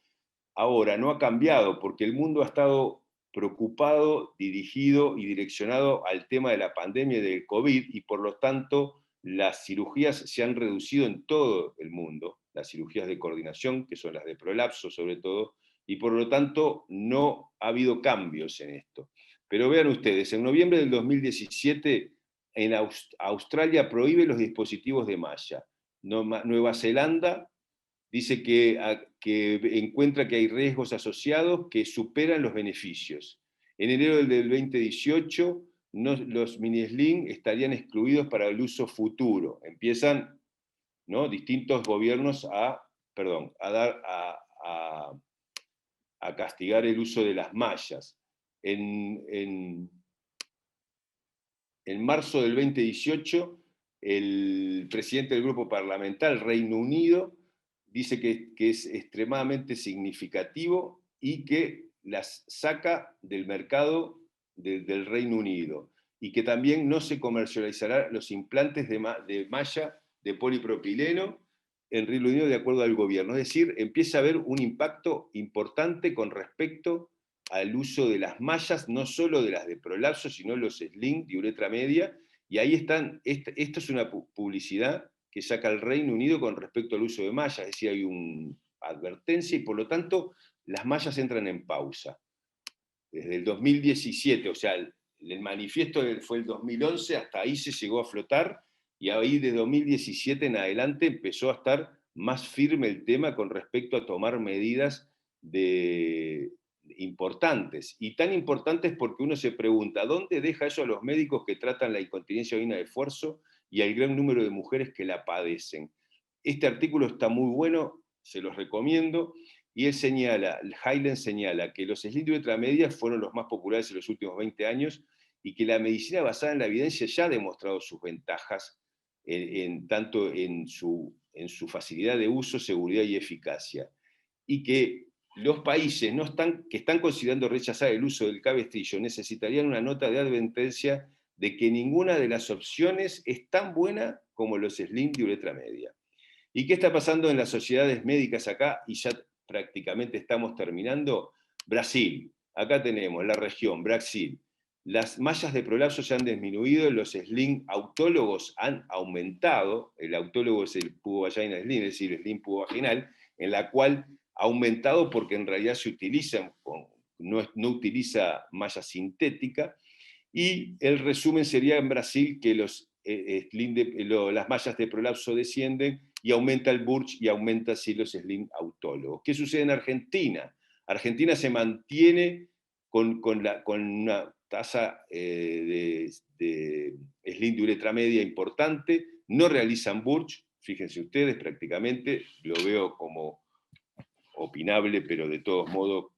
ahora no ha cambiado, porque el mundo ha estado preocupado, dirigido y direccionado al tema de la pandemia del COVID, y por lo tanto las cirugías se han reducido en todo el mundo, las cirugías de coordinación, que son las de prolapso sobre todo, y por lo tanto no ha habido cambios en esto. Pero vean ustedes, en noviembre del 2017, en Australia prohíbe los dispositivos de malla. Nueva Zelanda dice que encuentra que hay riesgos asociados que superan los beneficios. En enero del 2018, los mini-sling estarían excluidos para el uso futuro. Empiezan, ¿no?, distintos gobiernos a castigar el uso de las mallas. En marzo del 2018, el presidente del grupo parlamentar, Reino Unido, dice que es extremadamente significativo y que las saca del mercado del Reino Unido, y que también no se comercializarán los implantes de malla de polipropileno en Reino Unido de acuerdo al gobierno. Es decir, empieza a haber un impacto importante con respecto al uso de las mallas, no solo de las de prolapso, sino los sling de uretra media, y ahí están, esto es una publicidad que saca el Reino Unido con respecto al uso de mallas, es decir, hay una advertencia y por lo tanto las mallas entran en pausa. Desde el 2017, o sea, el manifiesto fue el 2011, hasta ahí se llegó a flotar, y ahí de 2017 en adelante empezó a estar más firme el tema con respecto a tomar medidas importantes, y tan importantes porque uno se pregunta, ¿dónde deja eso a los médicos que tratan la incontinencia urinaria de esfuerzo y al gran número de mujeres que la padecen? Este artículo está muy bueno, se los recomiendo, y él señala, Hyland señala que los slints de uretra media fueron los más populares en los últimos 20 años y que la medicina basada en la evidencia ya ha demostrado sus ventajas, tanto en su facilidad de uso, seguridad y eficacia, y que los países que están considerando rechazar el uso del cabestrillo necesitarían una nota de advertencia de que ninguna de las opciones es tan buena como los slints de uretra media. ¿Y qué está pasando en las sociedades médicas acá? Y ya prácticamente estamos terminando. Brasil, acá tenemos la región, Brasil. Las mallas de prolapso se han disminuido, los sling autólogos han aumentado, el autólogo es el pubovaginal sling, es decir, el sling pubovaginal, en la cual ha aumentado porque en realidad se utilizan, no utiliza malla sintética, y el resumen sería en Brasil que las mallas de prolapso descienden y aumenta el Burch y aumenta así los sling autólogos. ¿Qué sucede en Argentina? Argentina se mantiene con una tasa de sling de uretra media importante, no realizan Burch, fíjense ustedes, prácticamente, lo veo como opinable, pero de todos modos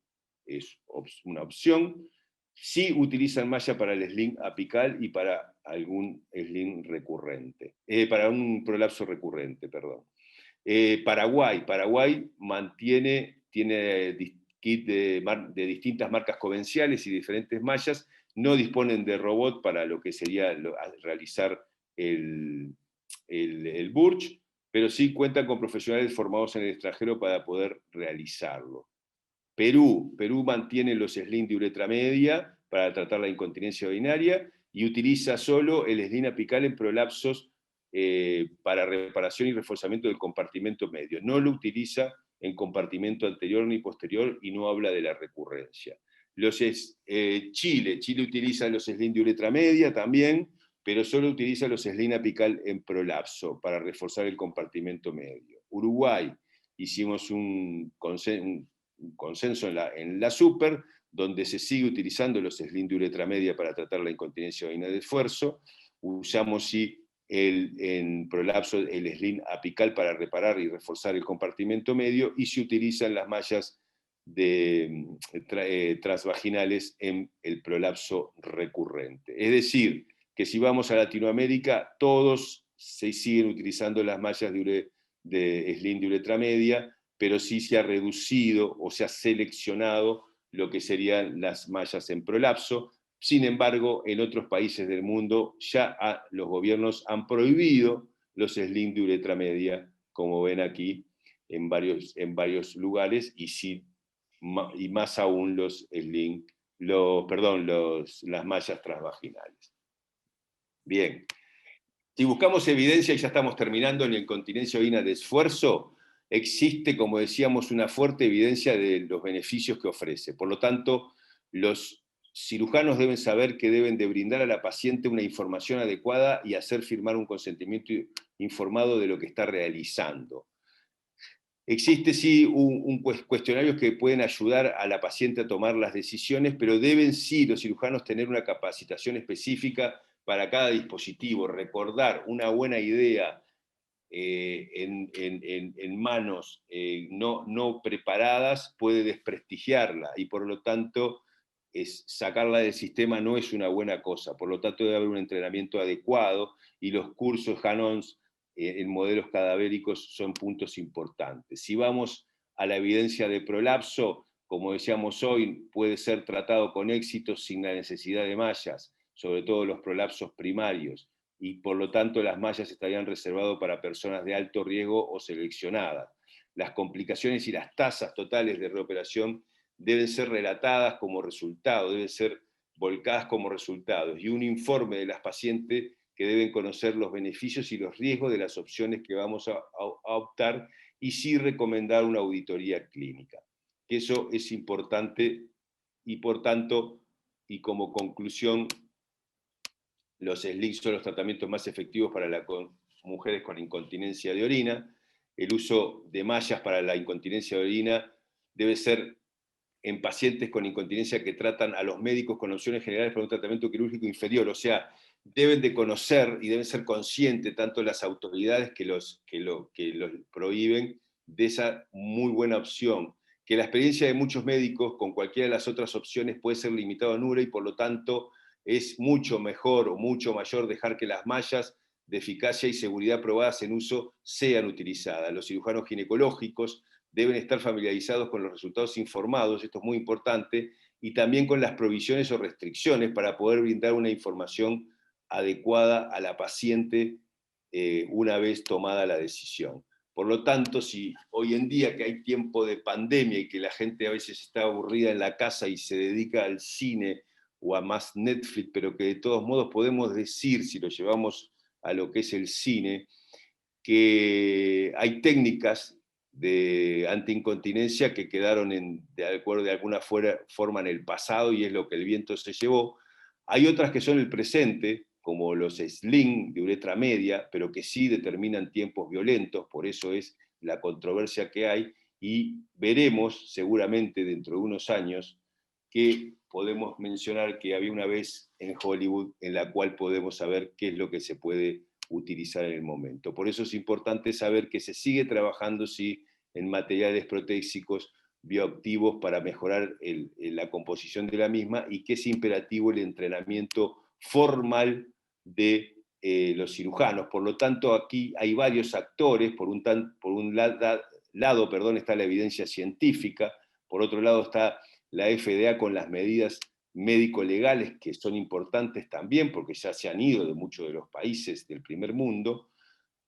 es una opción. Sí utilizan malla para el sling apical y para algún sling recurrente, para un prolapso recurrente, perdón. Paraguay tiene kit de distintas marcas covenciales y diferentes mallas, no disponen de robot para lo que sería realizar el Burch, pero sí cuentan con profesionales formados en el extranjero para poder realizarlo. Perú mantiene los sling de uretra media para tratar la incontinencia urinaria y utiliza solo el sling apical en prolapsos para reparación y reforzamiento del compartimento medio. No lo utiliza en compartimento anterior ni posterior y no habla de la recurrencia. Chile utiliza los sling de uretra media también, pero solo utiliza los sling apical en prolapso para reforzar el compartimento medio. Uruguay, hicimos un consenso en la super, donde se sigue utilizando los sling de uretra media para tratar la incontinencia urinaria de esfuerzo. Usamos sí en prolapso el sling apical para reparar y reforzar el compartimento medio, y se utilizan las mallas transvaginales en el prolapso recurrente. Es decir, que si vamos a Latinoamérica, todos se siguen utilizando las mallas de sling de uretra media, pero sí se ha reducido o se ha seleccionado lo que serían las mallas en prolapso. Sin embargo, en otros países del mundo ya los gobiernos han prohibido los sling de uretra media, como ven aquí, en varios lugares, y más aún las mallas transvaginales. Bien, si buscamos evidencia, y ya estamos terminando, en la incontinencia urinaria de esfuerzo, existe, como decíamos, una fuerte evidencia de los beneficios que ofrece. Por lo tanto, los cirujanos deben saber que deben de brindar a la paciente una información adecuada y hacer firmar un consentimiento informado de lo que está realizando. Existe sí un cuestionario que pueden ayudar a la paciente a tomar las decisiones, pero deben sí los cirujanos tener una capacitación específica para cada dispositivo. Recordar una buena idea en manos no preparadas puede desprestigiarla, y por lo tanto sacarla del sistema no es una buena cosa. Por lo tanto debe haber un entrenamiento adecuado, y los cursos Hanons en modelos cadavéricos son puntos importantes. Si vamos a la evidencia de prolapso, como decíamos hoy, puede ser tratado con éxito sin la necesidad de mallas, sobre todo los prolapsos primarios, y por lo tanto las mallas estarían reservadas para personas de alto riesgo o seleccionadas. Las complicaciones y las tasas totales de reoperación deben ser relatadas como resultado, deben ser volcadas como resultados, y un informe de las pacientes que deben conocer los beneficios y los riesgos de las opciones que vamos a optar, y sí recomendar una auditoría clínica. Eso es importante, y por tanto, y como conclusión, los slings son los tratamientos más efectivos para las mujeres con incontinencia de orina. el uso de mallas para la incontinencia de orina debe ser en pacientes con incontinencia que tratan a los médicos con opciones generales para un tratamiento quirúrgico inferior. O sea, deben de conocer y deben ser conscientes tanto las autoridades que los prohíben de esa muy buena opción. Que la experiencia de muchos médicos con cualquiera de las otras opciones puede ser limitada o nula y por lo tanto es mucho mejor o mucho mayor dejar que las mallas de eficacia y seguridad probadas en uso sean utilizadas. Los cirujanos ginecológicos deben estar familiarizados con los resultados informados, esto es muy importante, y también con las provisiones o restricciones para poder brindar una información adecuada a la paciente una vez tomada la decisión. Por lo tanto, si hoy en día que hay tiempo de pandemia y que la gente a veces está aburrida en la casa y se dedica al cine o a más Netflix, pero que de todos modos podemos decir, si lo llevamos a lo que es el cine, que hay técnicas de antiincontinencia que quedaron de acuerdo de alguna forma en el pasado y es lo que el viento se llevó. Hay otras que son el presente, como los sling de uretra media, pero que sí determinan tiempos violentos, por eso es la controversia que hay, y veremos seguramente dentro de unos años que podemos mencionar que había una vez en Hollywood en la cual podemos saber qué es lo que se puede utilizar en el momento. Por eso es importante saber que se sigue trabajando, sí, en materiales protéicos bioactivos para mejorar la composición de la misma y que es imperativo el entrenamiento formal de los cirujanos. Por lo tanto, aquí hay varios actores. Por un lado, está la evidencia científica, por otro lado está la FDA con las medidas médico-legales que son importantes también porque ya se han ido de muchos de los países del primer mundo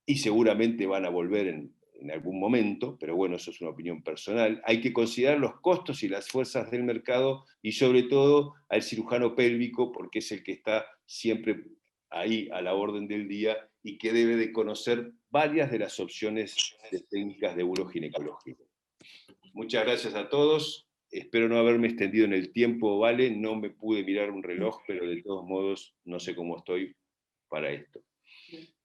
y seguramente van a volver en algún momento, pero bueno, eso es una opinión personal. Hay que considerar los costos y las fuerzas del mercado y sobre todo al cirujano pélvico porque es el que está siempre ahí a la orden del día y que debe de conocer varias de las opciones de técnicas de uroginecología. Muchas gracias a todos. Espero no haberme extendido en el tiempo, ¿vale? No me pude mirar un reloj, pero de todos modos no sé cómo estoy para esto.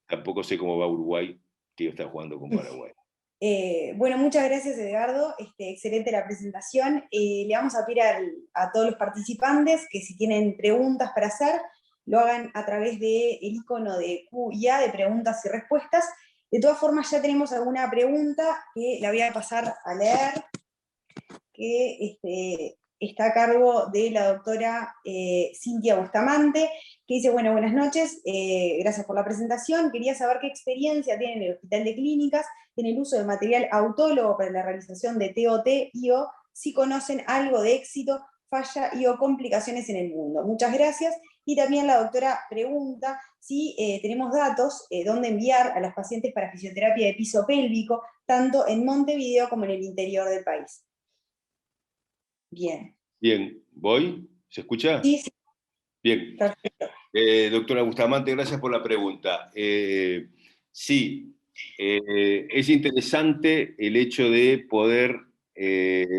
Tampoco sé cómo va Uruguay, que está jugando con Paraguay. Bueno, muchas gracias, Edgardo. Excelente la presentación. Le vamos a pedir a todos los participantes que si tienen preguntas para hacer, lo hagan a través del icono de Q&A, de preguntas y respuestas. De todas formas, ya tenemos alguna pregunta que la voy a pasar a leer, que está a cargo de la doctora Cintia Bustamante, que dice, bueno, buenas noches, gracias por la presentación. Quería saber qué experiencia tiene el Hospital de Clínicas en el uso de material autólogo para la realización de TOT y o si conocen algo de éxito, falla y o complicaciones en el mundo. Muchas gracias. Y también la doctora pregunta si tenemos datos dónde enviar a las pacientes para fisioterapia de piso pélvico, tanto en Montevideo como en el interior del país. Bien. Bien, ¿voy? ¿Se escucha? Sí, sí. Bien. Perfecto. Doctora Bustamante, gracias por la pregunta. Sí, es interesante el hecho de poder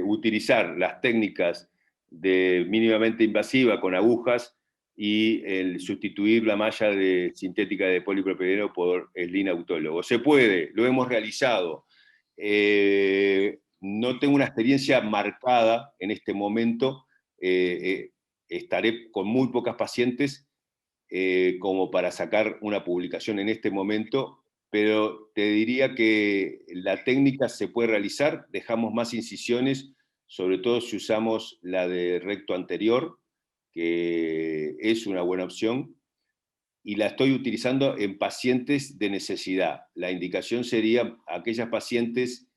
utilizar las técnicas de mínimamente invasiva con agujas y el sustituir la malla sintética de polipropileno por sling autólogo. Se puede, lo hemos realizado. No tengo una experiencia marcada en este momento. Estaré con muy pocas pacientes como para sacar una publicación en este momento, pero te diría que la técnica se puede realizar, dejamos más incisiones, sobre todo si usamos la de recto anterior, que es una buena opción, y la estoy utilizando en pacientes de necesidad. La indicación sería aquellas pacientes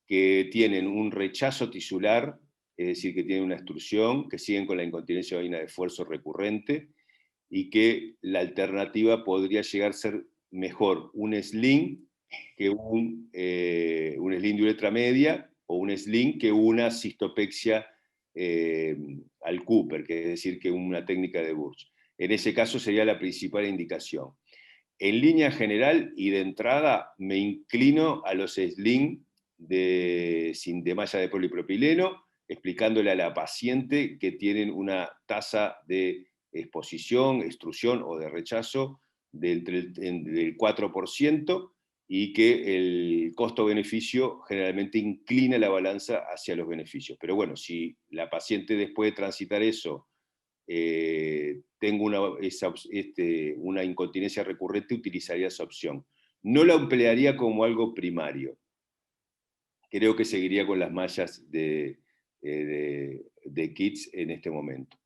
que tienen un rechazo tisular, es decir, que tienen una extrusión, que siguen con la incontinencia vaginal de esfuerzo recurrente, y que la alternativa podría llegar a ser mejor un sling que un sling de uretra media o un sling que una cistopexia al Cooper, que es decir, que una técnica de Burch. En ese caso sería la principal indicación. En línea general y de entrada me inclino a los sling de malla de polipropileno, explicándole a la paciente que tienen una tasa de exposición, extrusión o de rechazo del 4%, y que el costo-beneficio generalmente inclina la balanza hacia los beneficios. Pero bueno, si la paciente después de transitar eso tengo una incontinencia recurrente, utilizaría esa opción. No la emplearía como algo primario. Creo que seguiría con las mallas de kits en este momento.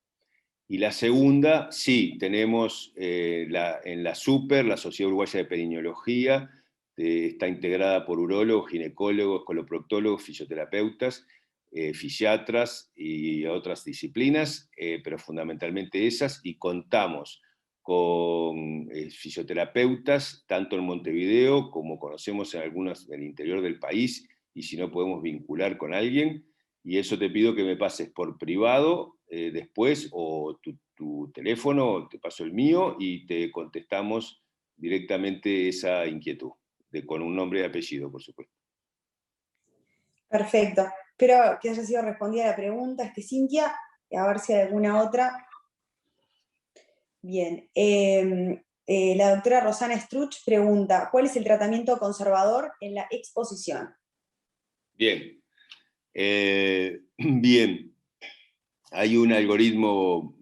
Y la segunda, sí, tenemos en la SUPER, la Sociedad Uruguaya de Perineología, está integrada por urólogos, ginecólogos, coloproctólogos, fisioterapeutas, fisiatras y otras disciplinas, pero fundamentalmente esas, y contamos con fisioterapeutas, tanto en Montevideo como conocemos en algunas del interior del país, y si no podemos vincular con alguien, y eso te pido que me pases por privado después, o tu teléfono, te paso el mío, y te contestamos directamente esa inquietud, con un nombre y apellido, por supuesto. Perfecto. Espero que haya sido respondida la pregunta. Cintia, a ver si hay alguna otra. Bien. La doctora Rosana Struch pregunta, ¿cuál es el tratamiento conservador en la exposición? Bien. Bien. Hay un algoritmo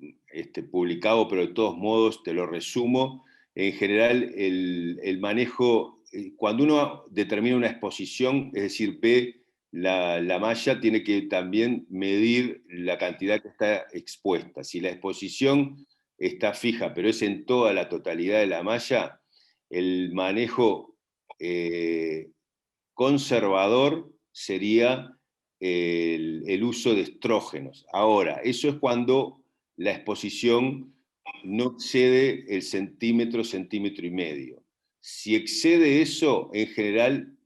publicado, pero de todos modos te lo resumo. En general, el manejo, cuando uno determina una exposición, es decir, ve la malla, tiene que también medir la cantidad que está expuesta. Si la exposición está fija, pero es en toda la totalidad de la malla, el manejo conservador sería el uso de estrógenos. Ahora, eso es cuando la exposición no excede el centímetro, centímetro y medio. Si excede eso, en general,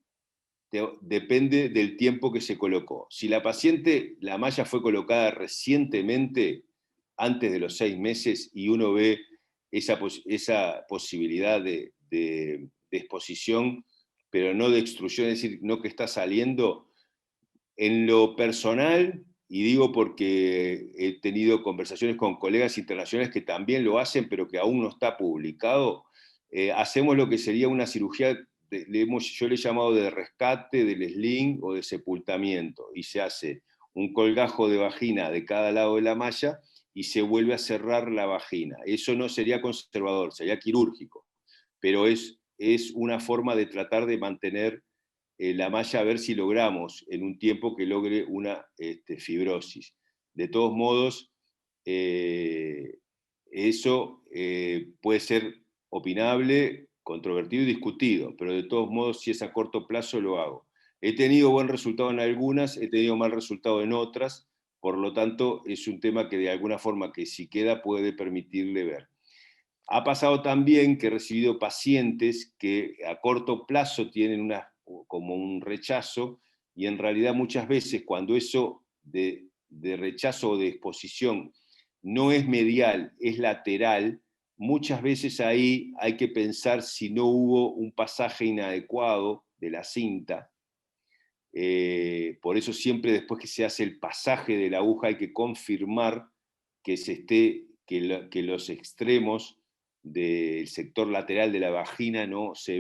depende del tiempo que se colocó. Si la paciente, la malla fue colocada recientemente, antes de los 6 meses, y uno ve esa posibilidad de exposición, pero no de extrusión, es decir, no que está saliendo, en lo personal, y digo porque he tenido conversaciones con colegas internacionales que también lo hacen, pero que aún no está publicado, hacemos lo que sería una cirugía, yo le he llamado de rescate, del sling o de sepultamiento, y se hace un colgajo de vagina de cada lado de la malla y se vuelve a cerrar la vagina. Eso no sería conservador, sería quirúrgico, pero es una forma de tratar de mantener la malla, a ver si logramos en un tiempo que logre una fibrosis. De todos modos, eso puede ser opinable, controvertido y discutido, pero de todos modos, si es a corto plazo, lo hago. He tenido buen resultado en algunas, he tenido mal resultado en otras, por lo tanto, es un tema que de alguna forma, que si queda, puede permitirle ver. Ha pasado también que he recibido pacientes que a corto plazo tienen como un rechazo, y en realidad muchas veces cuando eso de rechazo o de exposición no es medial, es lateral, muchas veces ahí hay que pensar si no hubo un pasaje inadecuado de la cinta. Por eso siempre después que se hace el pasaje de la aguja hay que confirmar que que los extremos del sector lateral de la vagina no se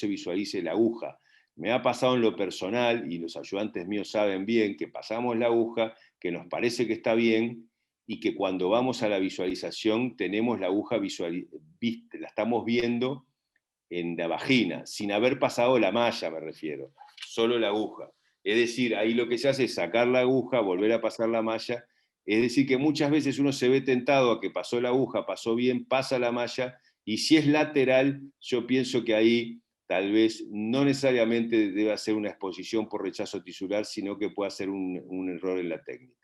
visualice la aguja. Me ha pasado en lo personal, y los ayudantes míos saben bien, que pasamos la aguja, que nos parece que está bien, y que cuando vamos a la visualización tenemos la aguja la estamos viendo en la vagina, sin haber pasado la malla, me refiero, solo la aguja. Es decir, ahí lo que se hace es sacar la aguja, volver a pasar la malla. Es decir, que muchas veces uno se ve tentado a que pasó la aguja, pasó bien, pasa la malla, y si es lateral, yo pienso que ahí tal vez no necesariamente debe hacer una exposición por rechazo tisular, sino que puede hacer un error en la técnica.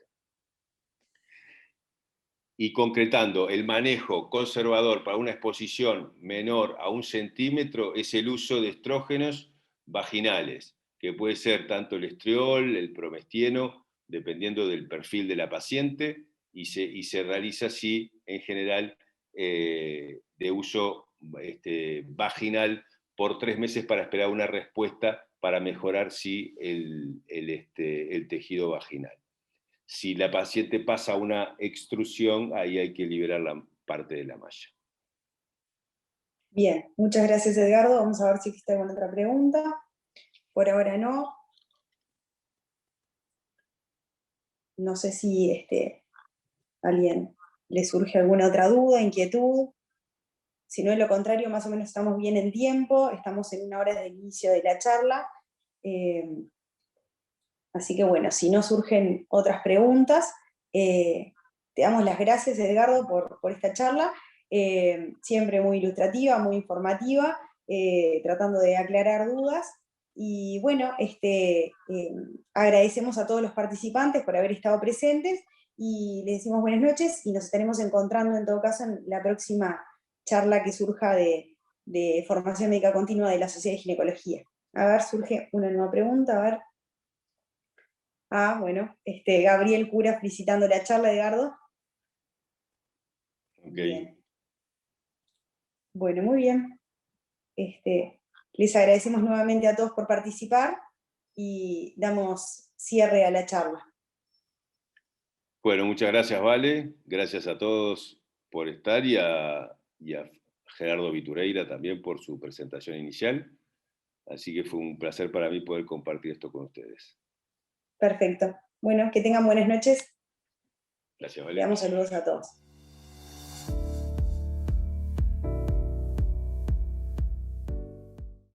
Y concretando, el manejo conservador para una exposición menor a 1 centímetro es el uso de estrógenos vaginales, que puede ser tanto el estriol, el promestieno, dependiendo del perfil de la paciente, y se realiza así, en general, de uso vaginal por 3 meses para esperar una respuesta para mejorar el tejido vaginal. Si la paciente pasa una extrusión, ahí hay que liberar la parte de la malla. Bien, muchas gracias Edgardo. Vamos a ver si existe alguna otra pregunta. Por ahora no. No sé si a alguien le surge alguna otra duda, inquietud. Si no, de lo contrario, más o menos estamos bien en tiempo, estamos en 1 hora del inicio de la charla. Así que bueno, si no surgen otras preguntas, te damos las gracias, Edgardo, por esta charla, siempre muy ilustrativa, muy informativa, tratando de aclarar dudas. Y bueno, agradecemos a todos los participantes por haber estado presentes y les decimos buenas noches y nos estaremos encontrando en todo caso en la próxima charla que surja de formación médica continua de la Sociedad de Ginecología. A ver, surge una nueva pregunta, a ver. Ah, bueno, Gabriel Cura felicitando la charla, Edgardo. Ok. Bien. Bueno, muy bien. Les agradecemos nuevamente a todos por participar y damos cierre a la charla. Bueno, muchas gracias, Vale. Gracias a todos por estar y a Gerardo Vitureira también por su presentación inicial. Así que fue un placer para mí poder compartir esto con ustedes. Perfecto. Bueno, que tengan buenas noches. Gracias, Le Vale. damos saludos a todos.